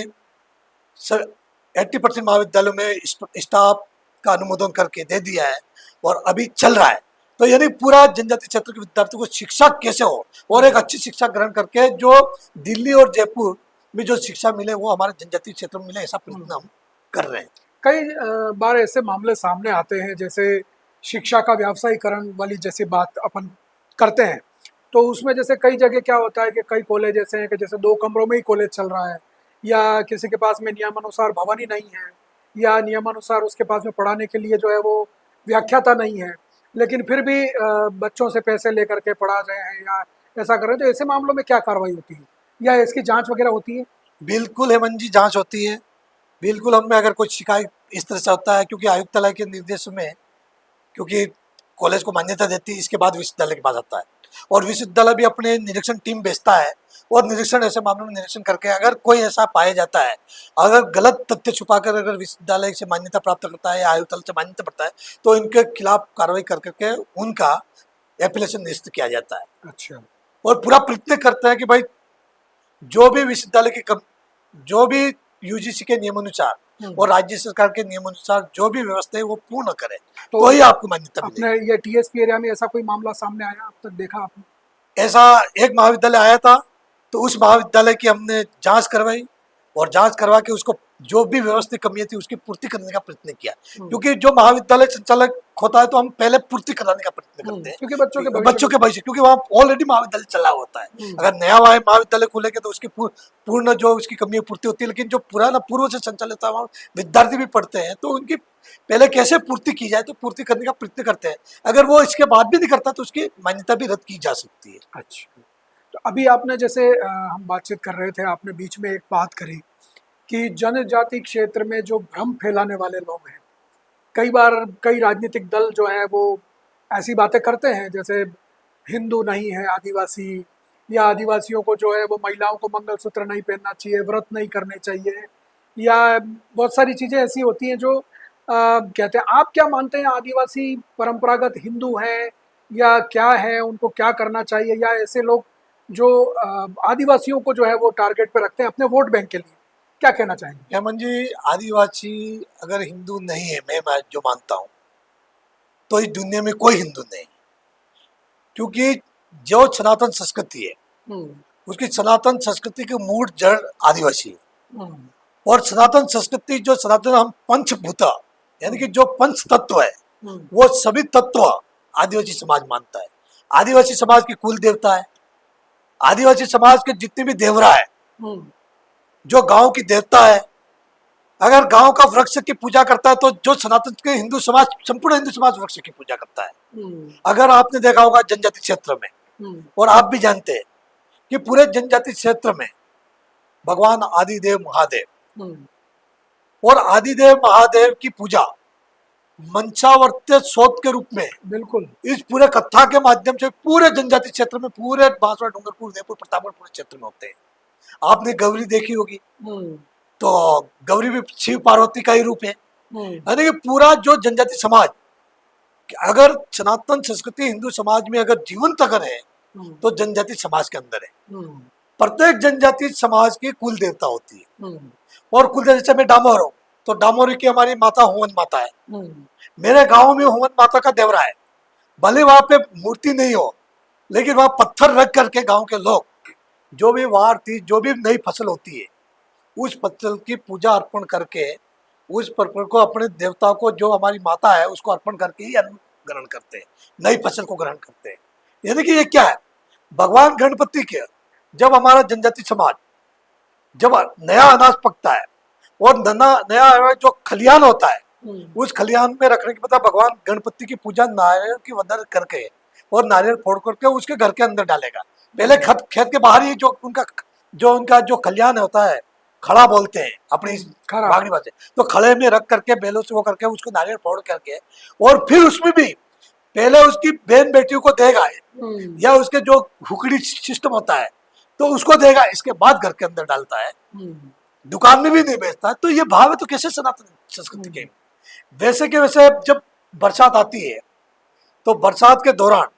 80% महाविद्यालयों में स्टाफ का अनुमोदन करके दे दिया है और अभी चल रहा है। तो यानी पूरा जनजाति क्षेत्र के विद्यार्थियों को शिक्षा कैसे हो और एक अच्छी शिक्षा ग्रहण करके जो दिल्ली और जयपुर में जो शिक्षा मिले वो हमारे जनजातीय क्षेत्र में मिले, ऐसा प्रयत्न हम कर रहे हैं। कई बार ऐसे मामले सामने आते हैं, जैसे शिक्षा का व्यावसायीकरण वाली जैसी बात अपन करते हैं, तो उसमें जैसे कई जगह क्या होता है कि कई कॉलेज ऐसे हैं कि जैसे 2 कमरों में ही कॉलेज चल रहा है, या किसी के पास में नियमानुसार भवन ही नहीं है, या नियमानुसार उसके पास में पढ़ाने के लिए जो है वो व्याख्याता नहीं है, लेकिन फिर भी बच्चों से पैसे लेकर के पढ़ा रहे हैं या ऐसा कर रहे हैं। तो ऐसे मामलों में क्या कार्रवाई होती है या इसकी जांच वगैरह होती है? बिल्कुल हेमंत जी, जांच होती है। बिल्कुल हमें अगर कोई शिकायत इस तरह से होता है, क्योंकि आयुक्तालय के निर्देश में, क्योंकि कॉलेज को मान्यता देती है, इसके बाद विश्वविद्यालय के पास आता है, और विश्वविद्यालय भी अपने निरीक्षण टीम भेजता है, और निरीक्षण ऐसे मामलों में निरीक्षण करके अगर कोई ऐसा पाया जाता है, अगर गलत तथ्य छुपाकर अगर विश्वविद्यालय से मान्यता प्राप्त करता है या आयुक्तालय से मान्यता पड़ता है, तो इनके खिलाफ कार्रवाई करके उनका एप्लीकेशन निरस्त किया जाता है। अच्छा। और पूरा प्रयत्न करते हैं कि भाई जो भी विश्वविद्यालय की जो भी यूजीसी के नियमानुसार और राज्य सरकार के नियमानुसार जो भी व्यवस्था है वो पूर्ण करे, तो ही आपको मान्यता मिलेगी। अपने ये टीएसपी एरिया में ऐसा कोई मामला सामने आया अब तक देखा आपने? ऐसा एक महाविद्यालय आया था, तो उस महाविद्यालय की हमने जांच करवाई, और जांच करवा के उसको जो भी व्यवस्थित कमियां थी उसकी पूर्ति करने का प्रयत्न किया, क्योंकि जो महाविद्यालय संचालक होता है तो हम पहले पूर्ति कराने का प्रयत्न करते हैं, क्योंकि बच्चों के बच्चों के भविष्य, क्योंकि वहाँ ऑलरेडी महाविद्यालय चला होता है। अगर नया महाविद्यालय खुलेगा तो उसकी पूर्ण जो उसकी कमियां पूर्ति होती है, लेकिन जो पुराना पूर्व से संचालित है वहाँ विद्यार्थी भी पढ़ते हैं, तो उनकी पहले कैसे पूर्ति की जाए तो पूर्ति करने का प्रयत्न करते हैं। अगर वो इसके बाद भी नहीं करता तो उसकी मान्यता भी रद्द की जा सकती है। अच्छा, तो अभी आपने जैसे हम बातचीत कर रहे थे, आपने बीच में एक बात करी कि जनजाति क्षेत्र में जो भ्रम फैलाने वाले लोग हैं, कई बार कई राजनीतिक दल जो है वो ऐसी बातें करते हैं जैसे हिंदू नहीं है आदिवासी, या आदिवासियों को जो है वो महिलाओं को मंगलसूत्र नहीं पहनना चाहिए, व्रत नहीं करने चाहिए, या बहुत सारी चीज़ें ऐसी होती हैं जो कहते हैं। आप क्या मानते हैं, आदिवासी परंपरागत हिंदू हैं या क्या है, उनको क्या करना चाहिए, या ऐसे लोग जो आदिवासियों को जो है वो टारगेट पे रखते हैं अपने वोट बैंक के लिए, क्या कहना चाहेंगे? हेमंत जी, आदिवासी अगर हिंदू नहीं है, मैं जो मानता हूँ, तो इस दुनिया में कोई हिंदू नहीं, क्योंकि जो सनातन संस्कृति है उसकी सनातन संस्कृति की मूल जड़ आदिवासी है। और सनातन संस्कृति जो सनातन हम पंचभूत यानी कि जो पंच तत्व है वो सभी तत्व आदिवासी समाज मानता है। आदिवासी समाज की कुल देवता है, आदिवासी समाज के जितने भी देवरा है, जो गांव की देवता है, अगर गांव का वृक्ष की पूजा करता है तो जो सनातन के हिंदू समाज, संपूर्ण हिंदू समाज वृक्ष की पूजा करता है। अगर आपने देखा होगा जनजाति क्षेत्र में, और आप भी जानते हैं कि पूरे जनजाति क्षेत्र में भगवान आदिदेव महादेव और आदिदेव महादेव की पूजा मंचावर्त्य सोत के रूप में बिल्कुल इस पूरे कथा के माध्यम से पूरे जनजाति क्षेत्र में, पूरे बांसवाड़ा, डूंगरपुर, उदयपुर, प्रतापगढ़ पूरे क्षेत्र में होते हैं। आपने गौरी देखी होगी, तो गौरी भी शिव पार्वती का ही रूप है। यानी कि पूरा जो जनजाति समाज, अगर सनातन संस्कृति हिंदू समाज में अगर जीवंत अगर है तो जनजाति समाज के अंदर है। प्रत्येक जनजाति समाज की कुल देवता होती है, और कुल देवता, जैसे मैं डामोर हूँ तो डामोरी की हमारी माता हुवन माता है। मेरे गांव में हुवन माता का देवरा है, भले वहां पे मूर्ति नहीं हो, लेकिन वहां पत्थर रख करके गांव के लोग जो भी वार थी, जो भी नई फसल होती है, उस फसल की पूजा अर्पण करके उस पर को अपने देवता को, जो हमारी माता है, उसको अर्पण करके ही अन्न ग्रहण करते हैं, नई फसल को ग्रहण करते हैं। यानी कि ये क्या है, भगवान गणपति के जब हमारा जनजाति समाज जब नया अनाज पकता है और नया जो खलियान होता है, उस खलियान में रखने के बाद भगवान गणपति की पूजा नारियल की वंदन करके और नारियल फोड़ करके उसके घर के अंदर डालेगा। पहले खेत के बाहर ही जो उनका जो खलियान होता है, खड़ा बोलते हैं अपनी बागड़ी बात, तो खड़े में रख करके बेलों से वो करके उसको नारियल फोड़ करके, और फिर उसमें भी पहले उसकी बहन बेटियों को देगा, या उसके जो हुकड़ी सिस्टम होता है तो उसको देगा, इसके बाद घर के अंदर डालता है, दुकान में भी नहीं बेचता। तो ये भाव है तो कैसे सनातन संस्कृति के। वैसे के वैसे जब बरसात आती है तो बरसात के दौरान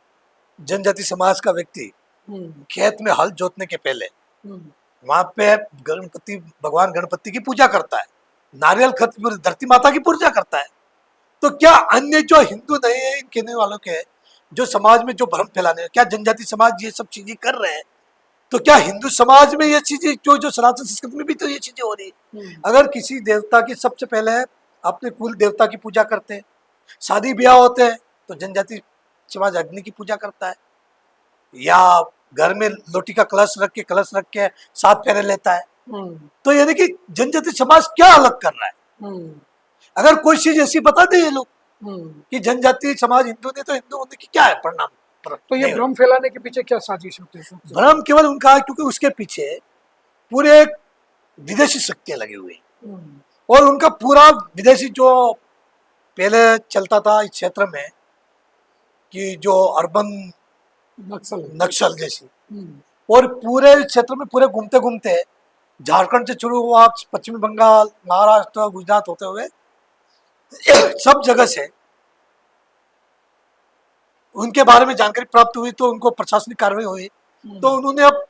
जनजाति समाज का व्यक्ति खेत में हल जोतने के पहले वहां पे गणपति, भगवान गणपति की पूजा करता है, नारियल खत धरती माता की पूजा करता है। तो क्या अन्य जो हिंदू नहीं है, इन कहने वालों के जो समाज में जो भ्रम फैलाने, क्या जनजाति समाज ये सब चीजें कर रहे हैं, तो क्या हिंदू समाज में ये चीजें जो सनातन संस्कृति में भी तो ये चीजें हो रही है। अगर किसी देवता की, सबसे पहले अपने कुल देवता की पूजा करते हैं, शादी ब्याह होते हैं तो जनजाति समाज अग्नि की पूजा करता है, या घर में लोटी का कलश रख के 7 फेरे लेता है। तो यानी कि जनजाति समाज क्या अलग कर रहा है। अगर कोई चीज ऐसी बता दे ये लोग कि जनजाति समाज हिंदू नहीं, तो हिंदू होने की क्या है परिणाम। तो ये भ्रम फैलाने के पीछे क्या साजिश होती है? भ्रम केवल उनका है क्योंकि उसके पीछे पूरे विदेशी शक्तियां लगी हुई, और उनका पूरा विदेशी जो पहले चलता था इस क्षेत्र में कि जो अर्बन नक्सल जैसी, और पूरे क्षेत्र में पूरे घूमते घूमते झारखंड से शुरू हुआ, पश्चिमी बंगाल, महाराष्ट्र, गुजरात होते हुए सब जगह से उनके बारे में जानकारी प्राप्त हुई, तो उनको प्रशासनिक कार्रवाई हुई। तो उन्होंने अब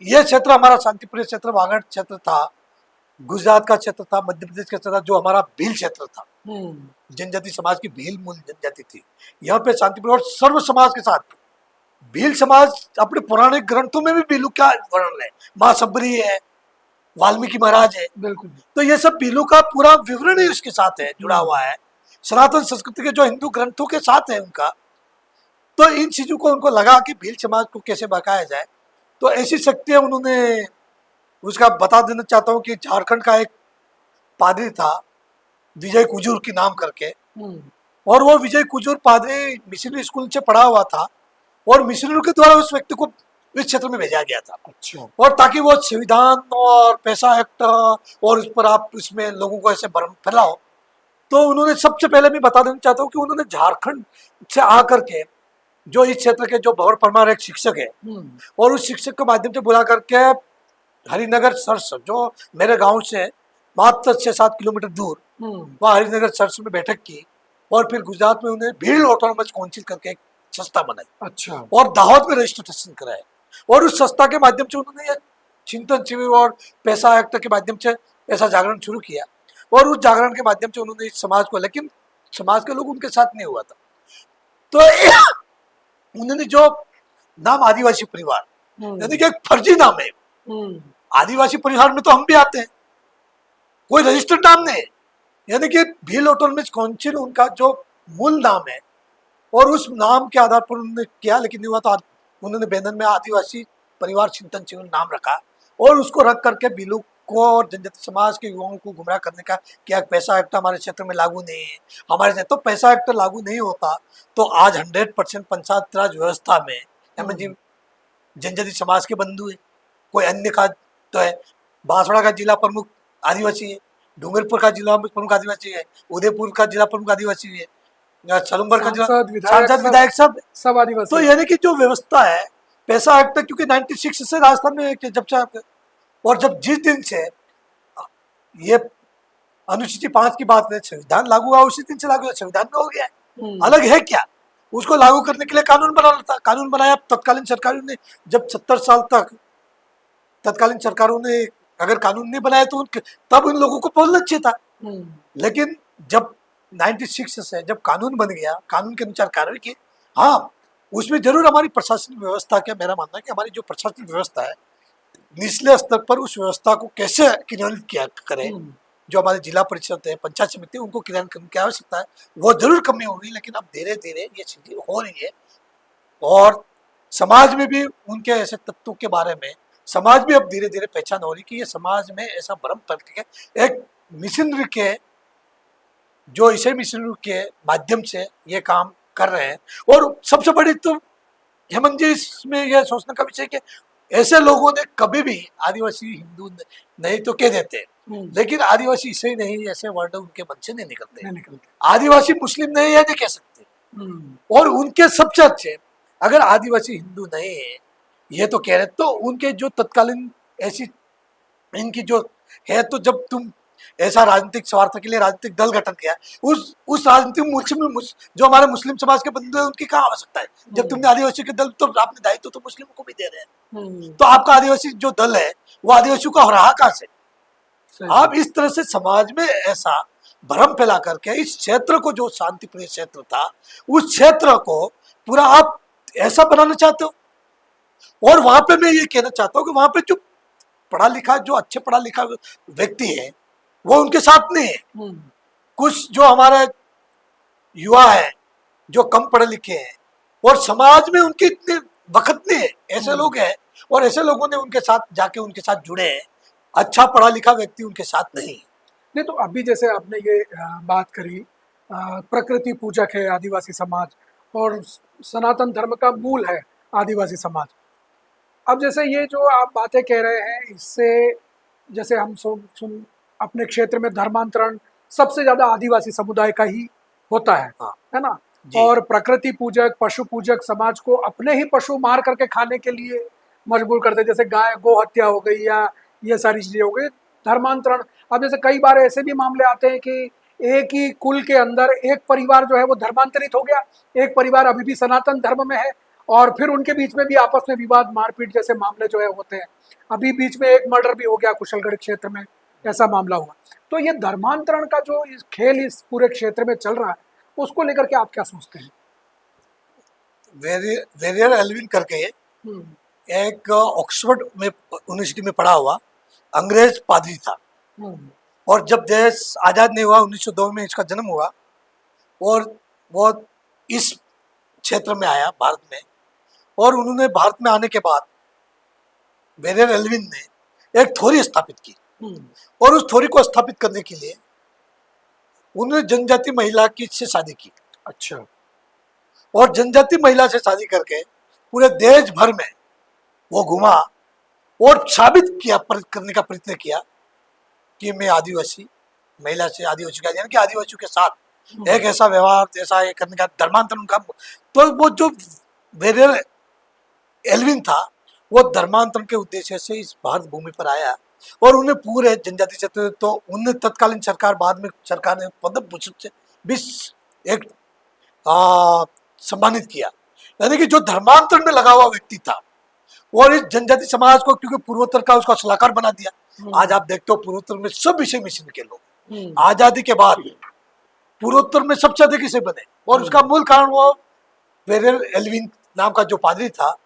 यह क्षेत्र हमारा शांतिप्रिय क्षेत्र, वागड़ क्षेत्र था, गुजरात का क्षेत्र था, मध्य प्रदेश का क्षेत्र था, जो हमारा भील क्षेत्र था, जनजाति समाज की भील मूल जनजाति थी, यहाँ पे शांतिप्रिय और सर्व समाज के साथ भील समाज अपने पुराने ग्रंथों में भी भीलू का वर्णन है, माँ सबरी है, वाल्मीकि महाराज है, बिल्कुल। तो ये सब भीलू का पूरा विवरण ही उसके साथ है, जुड़ा हुआ है। सनातन संस्कृति के जो हिंदू ग्रंथों के साथ है उनका, तो इन चीजों को उनको लगा कि भील समाज को कैसे बकाया जाए। तो ऐसी शक्तियां उन्होंने, उसका बता देना चाहता हूँ कि झारखंड का एक पादरी था विजय कुजूर की नाम करके, और वो विजय कुजूर पादरी मिशनरी स्कूल से पढ़ा हुआ था, और मिशनरी के द्वारा उस व्यक्ति को इस क्षेत्र में भेजा गया था। अच्छा। और ताकि वो संविधान और पैसा एक्ट और उस पर आप इसमें लोगों को ऐसे भ्रम फैलाओ, तो उन्होंने सबसे पहले मैं बता देना चाहता हूँ कि उन्होंने झारखंड से आकर के जो इस क्षेत्र के जो भंवर परमार एक शिक्षक है, और उस शिक्षक के माध्यम से बुला करके हरिनगर सरस, जो मेरे गांव से मात्र 6-7 किलोमीटर दूर, वहाँ हरिनगर सरस में बैठक की, और फिर गुजरात में उन्हें भील ऑटोनोमस काउंसिल करके एक संस्था बनाई। अच्छा। और दाहोद में रजिस्ट्रेशन कराया, और उस संस्था के माध्यम से उन्होंने ये चिंतन शिविर और पैसा एक्ट के माध्यम से ऐसा जागरण शुरू किया, और उस जागरण के माध्यम से उन्होंने इस समाज को, लेकिन समाज के लोग उनके साथ नहीं हुआ था। तो उन्होंने जो नाम आदिवासी परिवार, यानी कि एक फर्जी नाम है, आदिवासी परिवार में तो हम भी आते हैं, कोई रजिस्टर्ड नाम नहीं है, यानी कि भील ऑटोनोमस काउंसिल उनका जो मूल नाम है, और उस नाम के आधार पर उन्होंने किया, लेकिन नहीं हुआ तो उन्होंने बैनर में आदिवासी परिवार चिंतन शिविर नाम रखा, और उसको रख करके भीलों को और जनजाति समाज के युवाओं को गुमराह करने का क्या पैसा एक्ट हमारे क्षेत्र में लागू नहीं है, हमारे तो पैसा एक्ट लागू नहीं होता तो आज 100% पंचायत राज व्यवस्था में जी जनजाति समाज के बंधु है, कोई अन्य का तो है। बांसवाड़ा का जिला प्रमुख आदिवासी है, डूंगरपुर का जिला प्रमुख आदिवासी है, उदयपुर का जिला प्रमुख आदिवासी है, सलूमबर का जिला सांसद विधायक सब आदिवासी। तो यानी कि जो व्यवस्था है पैसा एक्ट, क्योंकि 96 से राजस्थान में जब से, और जब जिस दिन से ये अनुसूची 5 की बात है संविधान लागू हुआ, उसी दिन से लागू हुआ, संविधान में हो गया है, अलग है क्या। उसको लागू करने के लिए कानून बना था, कानून बनाया तत्कालीन सरकारों ने, जब 70 साल तक तत्कालीन सरकारों ने अगर कानून नहीं बनाया तो तब उन लोगों को बोलना चाहिए था। लेकिन जब 96 से जब कानून बन गया, कानून के अनुसार कार्रवाई की, हाँ उसमें जरूर हमारी प्रशासनिक व्यवस्था, क्या मेरा मानना है कि हमारी जो प्रशासनिक व्यवस्था है निचले स्तर पर उस व्यवस्था को कैसे क्रियान्वित किया करे, जो हमारे जिला परिषद है, पंचायत समिति, उनको क्रियान्वित करने की आवश्यकता है, वो जरूर कमी होगी, लेकिन अब धीरे धीरे ये चीजें हो रही है। और समाज में भी उनके ऐसे तत्वों के बारे में समाज भी अब धीरे धीरे पहचान हो रही कि ये समाज में ऐसा भ्रम फैल के एक मिशनरी के, जो ईसाई मिशनरी के माध्यम से ये काम कर रहे हैं। और सबसे बड़ी तो हेमंत जी इसमें यह सोचने का विषय कि ऐसे लोगों ने कभी भी आदिवासी हिंदू नहीं तो कह देते, लेकिन आदिवासी ईसाई नहीं, ऐसे वर्ड उनके मन से नहीं निकलते। आदिवासी मुस्लिम नहीं है नहीं कह सकते, और उनके सबसे अच्छे अगर आदिवासी हिंदू नहीं है ये तो कह रहे, तो उनके जो तत्कालीन ऐसी इनकी जो है, तो जब तुम ऐसा राजनीतिक स्वार्थ के लिए राजनीतिक दल गठन किया, उस राजनीतिक मुस्लिम जो हमारे मुस्लिम समाज के बंधु है उनकी कहाँ आवश्यकता है। जब तुमने आदिवासी के दल, तो आपने दायित्व तो मुस्लिमों को भी दे रहे हैं, तो आपका आदिवासी जो दल है वो आदिवासियों का हो रहा कहाँ से। आप इस तरह से समाज में ऐसा भ्रम फैला करके इस क्षेत्र को, जो शांतिप्रिय क्षेत्र था, उस क्षेत्र को पूरा आप ऐसा बनाना चाहते हो। और वहां पे मैं ये कहना चाहता हूँ कि वहां पे जो पढ़ा लिखा, जो अच्छे पढ़ा लिखा व्यक्ति है वो उनके साथ नहीं है। कुछ जो हमारे युवा है जो कम पढ़े लिखे हैं और समाज में उनके इतने वक्त नहीं है, ऐसे लोग हैं, और ऐसे लोगों ने उनके साथ जाके उनके साथ जुड़े हैं। अच्छा पढ़ा लिखा व्यक्ति उनके साथ नहीं। तो अभी जैसे आपने ये बात करी, प्रकृति पूजक है आदिवासी समाज, और सनातन धर्म का मूल है आदिवासी समाज। अब जैसे ये जो आप बातें कह रहे हैं, इससे जैसे हम सुन अपने क्षेत्र में धर्मांतरण सबसे ज्यादा आदिवासी समुदाय का ही होता है, है ना। और प्रकृति पूजक, पशु पूजक समाज को अपने ही पशु मार करके खाने के लिए मजबूर करते, जैसे गाय गो हत्या हो गई या ये सारी चीजें हो गई। धर्मांतरण, अब जैसे कई बार ऐसे भी मामले आते हैं कि एक ही कुल के अंदर एक परिवार जो है वो धर्मांतरित हो गया, एक परिवार अभी भी सनातन धर्म में है, और फिर उनके बीच में भी आपस में विवाद, मारपीट जैसे मामले जो है होते हैं। अभी बीच में एक मर्डर भी हो गया कुशलगढ़ क्षेत्र में, ऐसा मामला हुआ। तो ये धर्मांतरण का जो इस खेल इस पूरे क्षेत्र में चल रहा है, उसको लेकर के आप क्या सोचते हैं? वेरियर एल्विन करके एक ऑक्सफोर्ड में यूनिवर्सिटी में पढ़ा हुआ अंग्रेज पादरी था, और जब देश आजाद नहीं हुआ 1902 में इसका जन्म हुआ, और वो इस क्षेत्र में आया भारत में, और उन्होंने भारत में आने के बाद वेरेर एल्विन ने एक थ्योरी स्थापित की, और उस थ्योरी को स्थापित करने के लिए उन्होंने जनजाति महिला की से शादी की। अच्छा। और जनजाति महिला से शादी करके पूरे देश भर में वो घुमा और साबित किया, करने का प्रयत्न किया कि मैं आदिवासी महिला से, आदिवासी का यानी कि आदिवासियों के साथ एक ऐसा व्यवहार, ऐसा ये करने का धर्मांतरण का। तो वो जो वेरेर एल्विन था वो धर्मांतरण के उद्देश्य से इस भारत भूमि पर आया, और उन्हें पूरे जनजाति क्षेत्र, तो उन्हें तत्कालीन सरकार, बाद में सरकार ने पद्म भूषण से भी एक सम्मानित किया। यानी कि जो धर्मांतरण में लगा हुआ व्यक्ति था, और इस जनजाति समाज को क्योंकि पूर्वोत्तर का उसका सलाहकार बना दिया। आज आप देखते हो पूर्वोत्तर में सब विषय मिशन के लोग आजादी के बाद पूर्वोत्तर में सबसे अधिक इसे बने, और उसका मूल कारण वो वेरेर एल्विन नाम का जो पादरी था,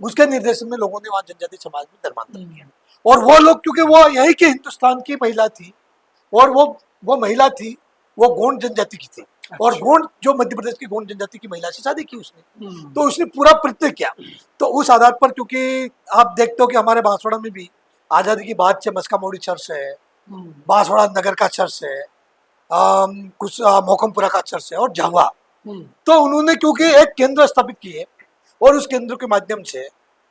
उसके निर्देशन में लोगों ने वहां जनजाति समाज में धर्मांतरण किया। और वो लोग क्योंकि वो यही के हिंदुस्तान की महिला थी, और वो महिला थी, वो गोंड जनजाति की थी, और गोंड जो मध्य प्रदेश की गोंड जनजाति की महिला से शादी की उसने, तो उसने पूरा प्रयत्न किया। तो उस आधार पर क्योंकि आप देखते हो कि हमारे बांसवाड़ा में भी आजादी की बाद से मस्का मोड़ी चर्च है, बांसवाड़ा नगर का चर्च है, कुछ मोकमपुरा का चर्च है, और झावा। तो उन्होंने क्योंकि एक केंद्र स्थापित किए, और उस केंद्र के माध्यम से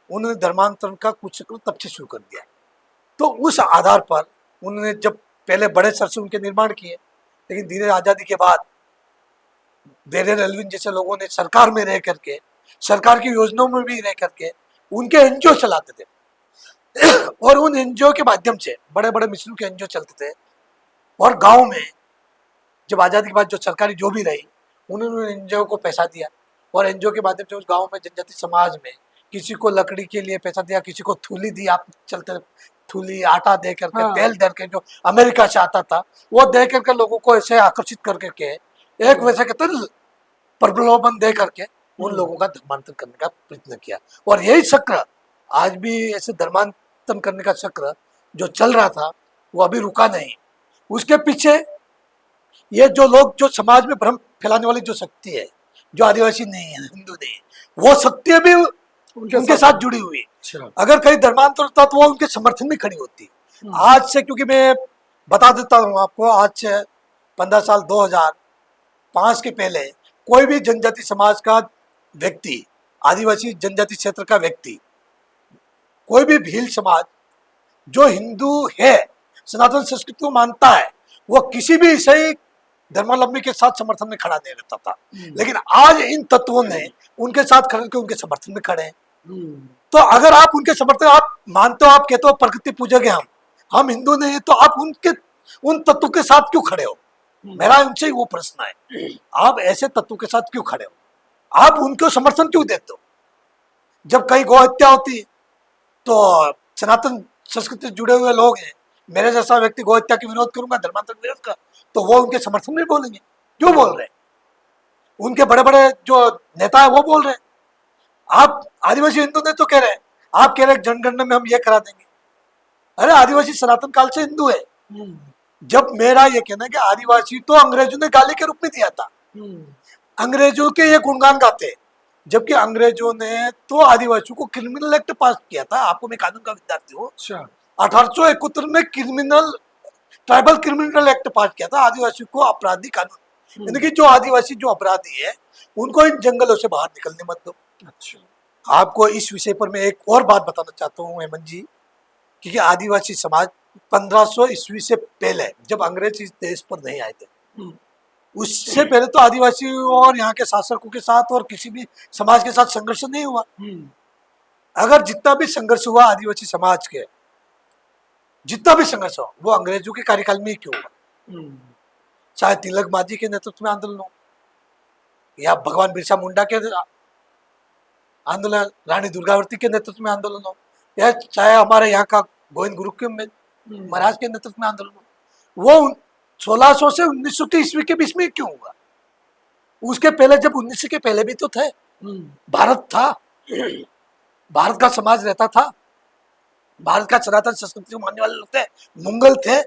उन्होंने धर्मांतरण का कुछ चक्र तब से शुरू कर दिया। तो उस आधार पर उन्होंने जब पहले बड़े चर्च उनके निर्माण किए, लेकिन धीरे आजादी के बाद वेरेर एल्विन जैसे लोगों ने सरकार में रह करके, सरकार की योजनाओं में भी रह करके उनके एनजीओ चलाते थे, और उन एनजीओ के माध्यम से बड़े बड़े मिशनों के एनजीओ चलते थे। और गांव में जब आजादी के बाद जो सरकारी जो भी रही, उन्होंने एनजीओ को पैसा दिया, और एनजीओ के माध्यम से उस गांव में जनजाति समाज में किसी को लकड़ी के लिए पैसा दिया, किसी को थूली दी, आप चलते थूली आटा दे करके, तेल दे करके, जो अमेरिका से आता था वो दे करके लोगों को ऐसे आकर्षित करके के एक वैसे कहते हैं प्रलोभन दे करके उन लोगों का धर्मांतरण करने का प्रयत्न किया। और यही चक्र आज भी, ऐसे धर्मांतरण करने का चक्र जो चल रहा था वो अभी रुका नहीं। उसके पीछे ये जो लोग, जो समाज में भ्रम फैलाने वाली जो शक्ति है, जो आदिवासी नहीं है, हिंदू नहीं है, वो शक्ति भी उनके साथ जुड़ी हुई। अगर कहीं धर्मांतर होता तो वो उनके समर्थन में खड़ी होती। आज से, क्योंकि मैं बता देता हूँ आपको, आज से 15 साल 2005 के पहले कोई भी जनजाति समाज का व्यक्ति, आदिवासी जनजाति क्षेत्र का व्यक्ति, कोई भी भील समाज जो हिंदू है, सनातन संस्कृति को मानता है, वो किसी भी ईसाई धर्मावलंबी के साथ समर्थन में खड़ा नहीं रहता था। लेकिन आज इन तत्वों ने उनके साथ खड़े के उनके समर्थन में खड़े हैं। तो अगर आप उनके समर्थन, आप मानते हो, आप कहते हो प्रकृति पूजक है हम हिंदू नहीं है, तो आप उनके उन तत्वों के साथ क्यों खड़े हो? मेरा उनसे वो प्रश्न है, आप ऐसे तत्वों के साथ क्यों खड़े हो? आप उनको समर्थन क्यों देते हो? जब कहीं गौ हत्या होती है तो सनातन संस्कृति से जुड़े हुए लोग हैं, मेरे जैसा व्यक्ति गौ हत्या के विरोध करूंगा, धर्मांतरण विरोध का, तो वो उनके समर्थन में बोलेंगे। क्यों बोल रहे हैं? उनके बड़े बड़े जो नेता है वो बोल रहे हैं। आप आदिवासी हिंदू ने तो कह रहे हैं, आप कह रहे हैं जनगणना में हम ये करा देंगे। अरे आदिवासी सनातन काल से हिंदू है। जब मेरा ये कहना है कि आदिवासी तो अंग्रेजों ने गाली के रूप में दिया था, अंग्रेजों के ये गुणगान गाते, जबकि अंग्रेजों ने तो आदिवासियों को क्रिमिनल एक्ट पास किया था। आपको, मैं कानून का विद्यार्थी हूँ, 1871 में क्रिमिनल, ट्राइबल क्रिमिनल एक्ट पास किया था, आदिवासियों को अपराधी कानून, यानी कि जो आदिवासी जो अपराधी है उनको इन जंगलों से बाहर निकलने मत दो। अच्छा, आपको इस विषय पर मैं एक और बात बताना चाहता हूँ हेमंत जी, क्योंकि आदिवासी समाज 1500 ईस्वी से पहले, जब अंग्रेज इस देश पर नहीं आए थे, उससे पहले तो आदिवासी और यहाँ के शासकों के साथ और किसी भी समाज के साथ संघर्ष नहीं हुआ। अगर जितना भी संघर्ष हुआ आदिवासी समाज के, जितना भी संघर्ष हुआ, वो अंग्रेजों के कार्यकाल में ही क्यों हुआ? चाहे तिलक मांझी के नेतृत्व में आंदोलन हो, या भगवान बिरसा मुंडा के आंदोलन, रानी दुर्गावती के नेतृत्व में आंदोलन हो, या चाहे हमारे यहाँ का गोविंद गुरु के महाराज के नेतृत्व में आंदोलन हो, वो 1600 से 1900 की ईस्वी के बीच में क्यों हुआ? उसके पहले, जब 1900 के पहले भी तो थे, भारत था, भारत का समाज रहता था, भारत का सनातन संस्कृति को मानने वाले लोग थे, मुगल थे,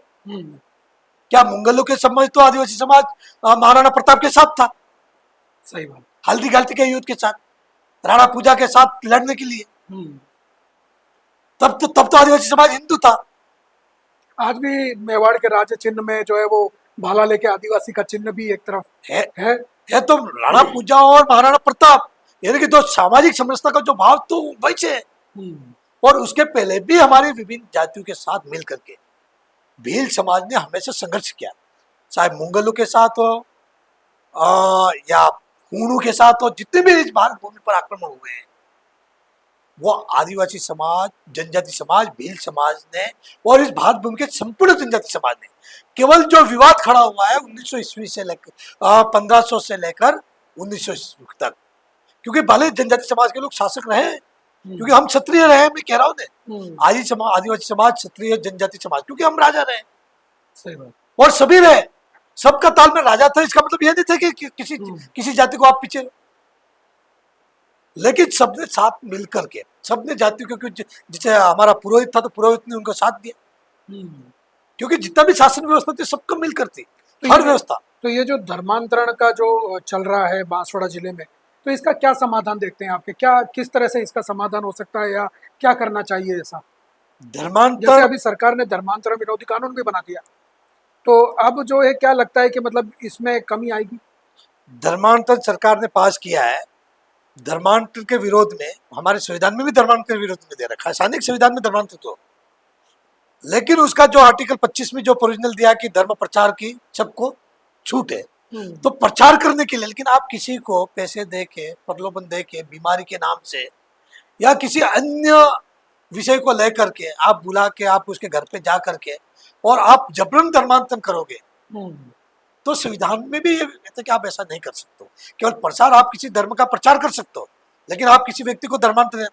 क्या मुंगलों के समाज तो आदिवासी समाज महाराणा प्रताप के साथ था, सही बात। हल्दी घाटी के युद्ध के साथ, राणा पूजा के साथ लड़ने के लिए। हम्म। तब तो आदिवासी समाज हिंदू था। आज भी मेवाड़ के राज्य चिन्ह में जो है वो भाला लेके आदिवासी का चिन्ह भी एक तरफ है, है। है तो राणा पूजा और महाराणा प्रताप, यानी कि जो सामाजिक समरसता का जो भाव तो वैसे है। हम्म। और उसके पहले भी हमारी विभिन्न जातियों के साथ मिल करके भील समाज ने हमेशा संघर्ष किया, चाहे मुंगलों के साथ हो या हूणों के साथ हो। जितने भी इस भारत भूमि पर आक्रमण हुए हैं वो आदिवासी समाज, जनजाति समाज, भील समाज ने और इस भारत भूमि के संपूर्ण जनजाति समाज ने। केवल जो विवाद खड़ा हुआ है 1900 ईस्वी से लेकर 1500 से लेकर 1900 ईस्वी तक, क्योंकि भले जनजाति समाज के लोग शासक रहे, क्योंकि हम क्षत्रिय रहे, मैं कह रहा हूँ आदिवासी समाज, क्षत्रिय, जनजाति समाज, क्योंकि हम राजा रहे। सही बात। और सभी रहे, सबका ताल में राजा था। इसका मतलब यह नहीं था कि किसी जाति को आप पीछे, लेकिन सबने साथ मिलकर के, सबने जाति को, जैसे हमारा पुरोहित था तो पुरोहित ने उनको साथ दिया, क्योंकि जितना भी शासन व्यवस्था थी सबको मिलकर थी, हर व्यवस्था। तो ये जो धर्मांतरण का जो चल रहा है बांसवाड़ा जिले में, तो इसका क्या समाधान देखते हैं आपके? क्या किस तरह से इसका समाधान हो सकता है या क्या करना चाहिए ऐसा? धर्मांतर, जैसे अभी सरकार ने धर्मांतरण विरोधी कानून भी बना दिया, तो अब जो है क्या लगता है कि मतलब इसमें कमी आएगी? धर्मांतर सरकार ने पास किया है। धर्मांतर के विरोध में, हमारे संविधान में भी धर्मांतर के विरोध में दे रखा है, सैनिक संविधान में धर्मांतर तो, लेकिन उसका जो आर्टिकल 25 में जो प्रोविजनल दिया कि धर्म प्रचार की सबको छूट है, तो प्रचार करने के लिए। लेकिन आप किसी को पैसे दे के, प्रलोभन दे के, बीमारी के नाम से या किसी अन्य विषय को लेकर के आप बुला के आप उसके घर पे जा करके और आप जबरन धर्मांतरण करोगे, तो संविधान में भी ये कहते हैं कि आप ऐसा नहीं कर सकते हो। केवल प्रचार, आप किसी धर्म का प्रचार कर सकते हो, लेकिन आप किसी व्यक्ति को धर्मांतरण,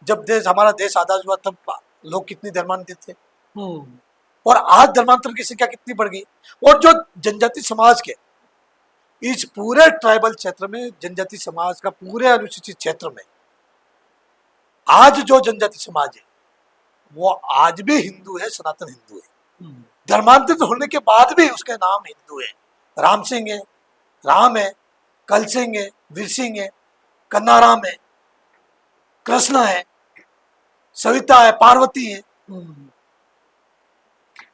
जब हमारा देश आजाद हुआ तब लोग कितने धर्मांतरित थे, और आज धर्मांतरण की संख्या कितनी बढ़ गई। और जो जनजाति समाज के इस पूरे ट्राइबल क्षेत्र में, जनजाति समाज का पूरे अनुसूचित क्षेत्र में आज जो जनजाति समाज है वो आज भी हिंदू है, सनातन हिंदू है। धर्मांतरित होने के बाद भी उसके नाम हिंदू है। राम सिंह है, राम है, कल सिंह है, वीर सिंह है, कन्नाराम है, कृष्ण है, सविता है, पार्वती है,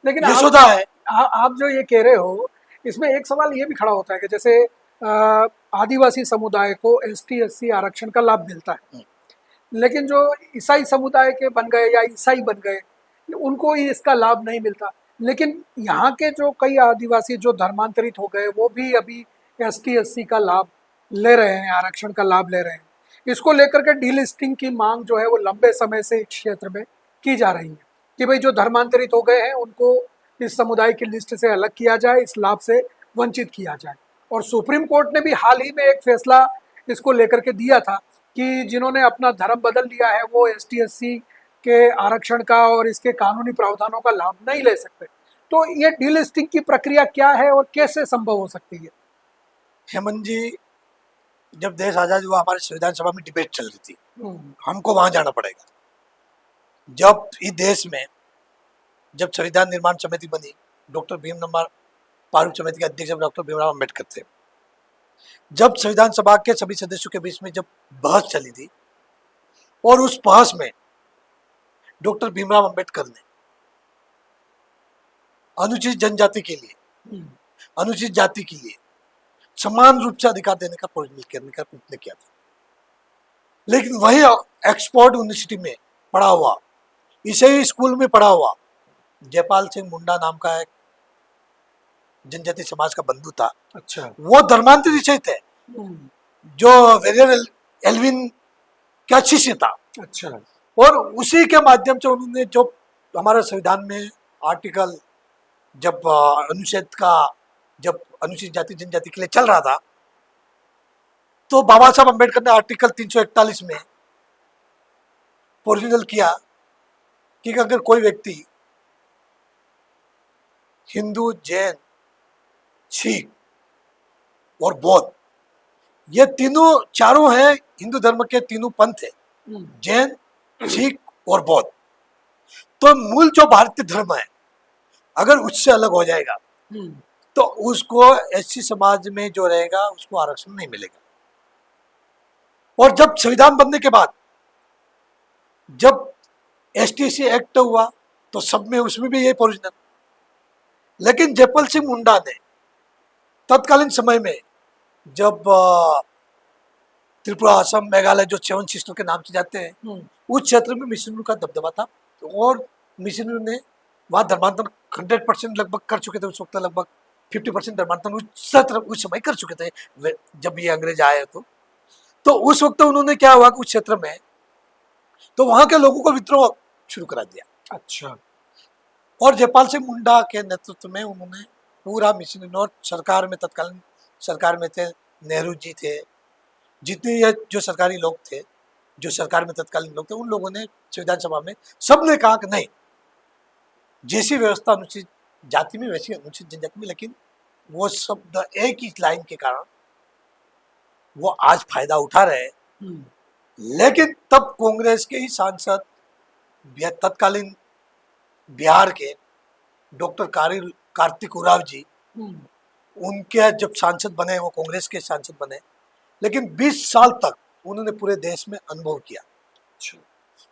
लेकिन यशोदा है। आप जो ये कह रहे हो, इसमें एक सवाल ये भी खड़ा होता है कि जैसे आदिवासी समुदाय को एसटी एससी आरक्षण का लाभ मिलता है, लेकिन जो ईसाई समुदाय के बन गए या ईसाई बन गए उनको इसका लाभ नहीं मिलता। लेकिन यहाँ के जो कई आदिवासी जो धर्मांतरित हो गए वो भी अभी एसटी एससी का लाभ ले रहे हैं, आरक्षण का लाभ ले रहे हैं। इसको लेकर के डीलिस्टिंग की मांग जो है वो लंबे समय से इस क्षेत्र में की जा रही है कि भाई जो धर्मांतरित हो गए हैं उनको इस समुदाय की लिस्ट से अलग किया जाए, इस लाभ से वंचित किया जाए। और सुप्रीम कोर्ट ने भी हाल ही में एक फैसला इसको लेकर के दिया था कि जिन्होंने अपना धर्म बदल लिया है वो एसटी एससी के आरक्षण का और इसके कानूनी प्रावधानों का लाभ नहीं ले सकते। तो ये डीलिस्टिंग की प्रक्रिया क्या है और कैसे संभव हो सकती है? हेमंत जी, जब देश आजाद हुआ हमारे संविधान सभा में डिबेट चल रही थी, हमको वहां जाना पड़ेगा। जब इस देश में जब संविधान निर्माण समिति बनी, डॉक्टर भीमराव प्रारूप समिति के अध्यक्ष डॉक्टर भीमराव अम्बेडकर थे। जब संविधान सभा के सभी सदस्यों के बीच में जब बहस चली थी और उस बहस में डॉक्टर भीमराव अम्बेडकर ने अनुसूचित जनजाति के लिए, अनुसूचित जाति के लिए समान रूप से अधिकार देने का प्रोविजन करने का प्रयत्न किया था। लेकिन वही ऑक्सफोर्ड यूनिवर्सिटी में पढ़ा हुआ, इसे स्कूल में पढ़ा हुआ जयपाल सिंह मुंडा नाम का एक जनजाति समाज का बंधु था। अच्छा। वो धर्मांतरित विषय थे, जो वेरियर एल्विन का शिष्य था। अच्छा। और उसी के माध्यम से उन्होंने जो हमारे संविधान में आर्टिकल, जब अनुच्छेद का, जब अनुसूचित जाति जनजाति के लिए चल रहा था, तो बाबा साहब अम्बेडकर ने आर्टिकल 341 में प्रोविजनल किया कि अगर कोई व्यक्ति हिंदू, जैन, सिख और बौद्ध, ये तीनों चारों हैं हिंदू धर्म के, तीनों पंथ है, जैन, सिख और बौद्ध। तो मूल जो भारतीय धर्म है अगर उससे अलग हो जाएगा हम्म, तो उसको एससी समाज में जो रहेगा उसको आरक्षण नहीं मिलेगा। और जब संविधान बनने के बाद जब एसटीसी एक्ट हुआ तो सब में उसमें भी यही प्रोविजन। लेकिन जयपाल सिंह मुंडा ने तत्कालीन समय में जब त्रिपुरा, असम, मेघालय जो 7 सिस्टर के नाम से जाते हैं, हम्म, उस क्षेत्र में मिशनरी का दबदबा था। और मिशनरी ने वहाँ धर्मांतरण 100% लगभग कर चुके थे। उस वक्त लगभग 50% धर्मांतरण उस समय कर चुके थे जब ये अंग्रेज आए। तो उस वक्त उन्होंने क्या हुआ कि उस क्षेत्र में तो वहाँ के लोगों को विद्रोह शुरू करा दिया। अच्छा। और जयपाल सिंह मुंडा के नेतृत्व में उन्होंने पूरा मिशनरी, और सरकार में तत्कालीन सरकार में थे, नेहरू जी थे, जितने ये जो सरकारी लोग थे, जो सरकार में तत्कालीन लोग थे, उन लोगों ने संविधान सभा में सबने कहा कि नहीं, जैसी व्यवस्था अनुसूचित जाति में वैसी अनुसूचित जनजाति में। लेकिन वो शब्द एक ही लाइन के कारण वो आज फायदा उठा रहे हैं। हम्म, लेकिन तब कांग्रेस के ही सांसद तत्कालीन बिहार के डॉक्टर कार्तिक उरांव जी, हम्म, उनके जब सांसद बने, वो कांग्रेस के सांसद बने, लेकिन 20 साल तक उन्होंने पूरे देश में अनुभव किया। अच्छा।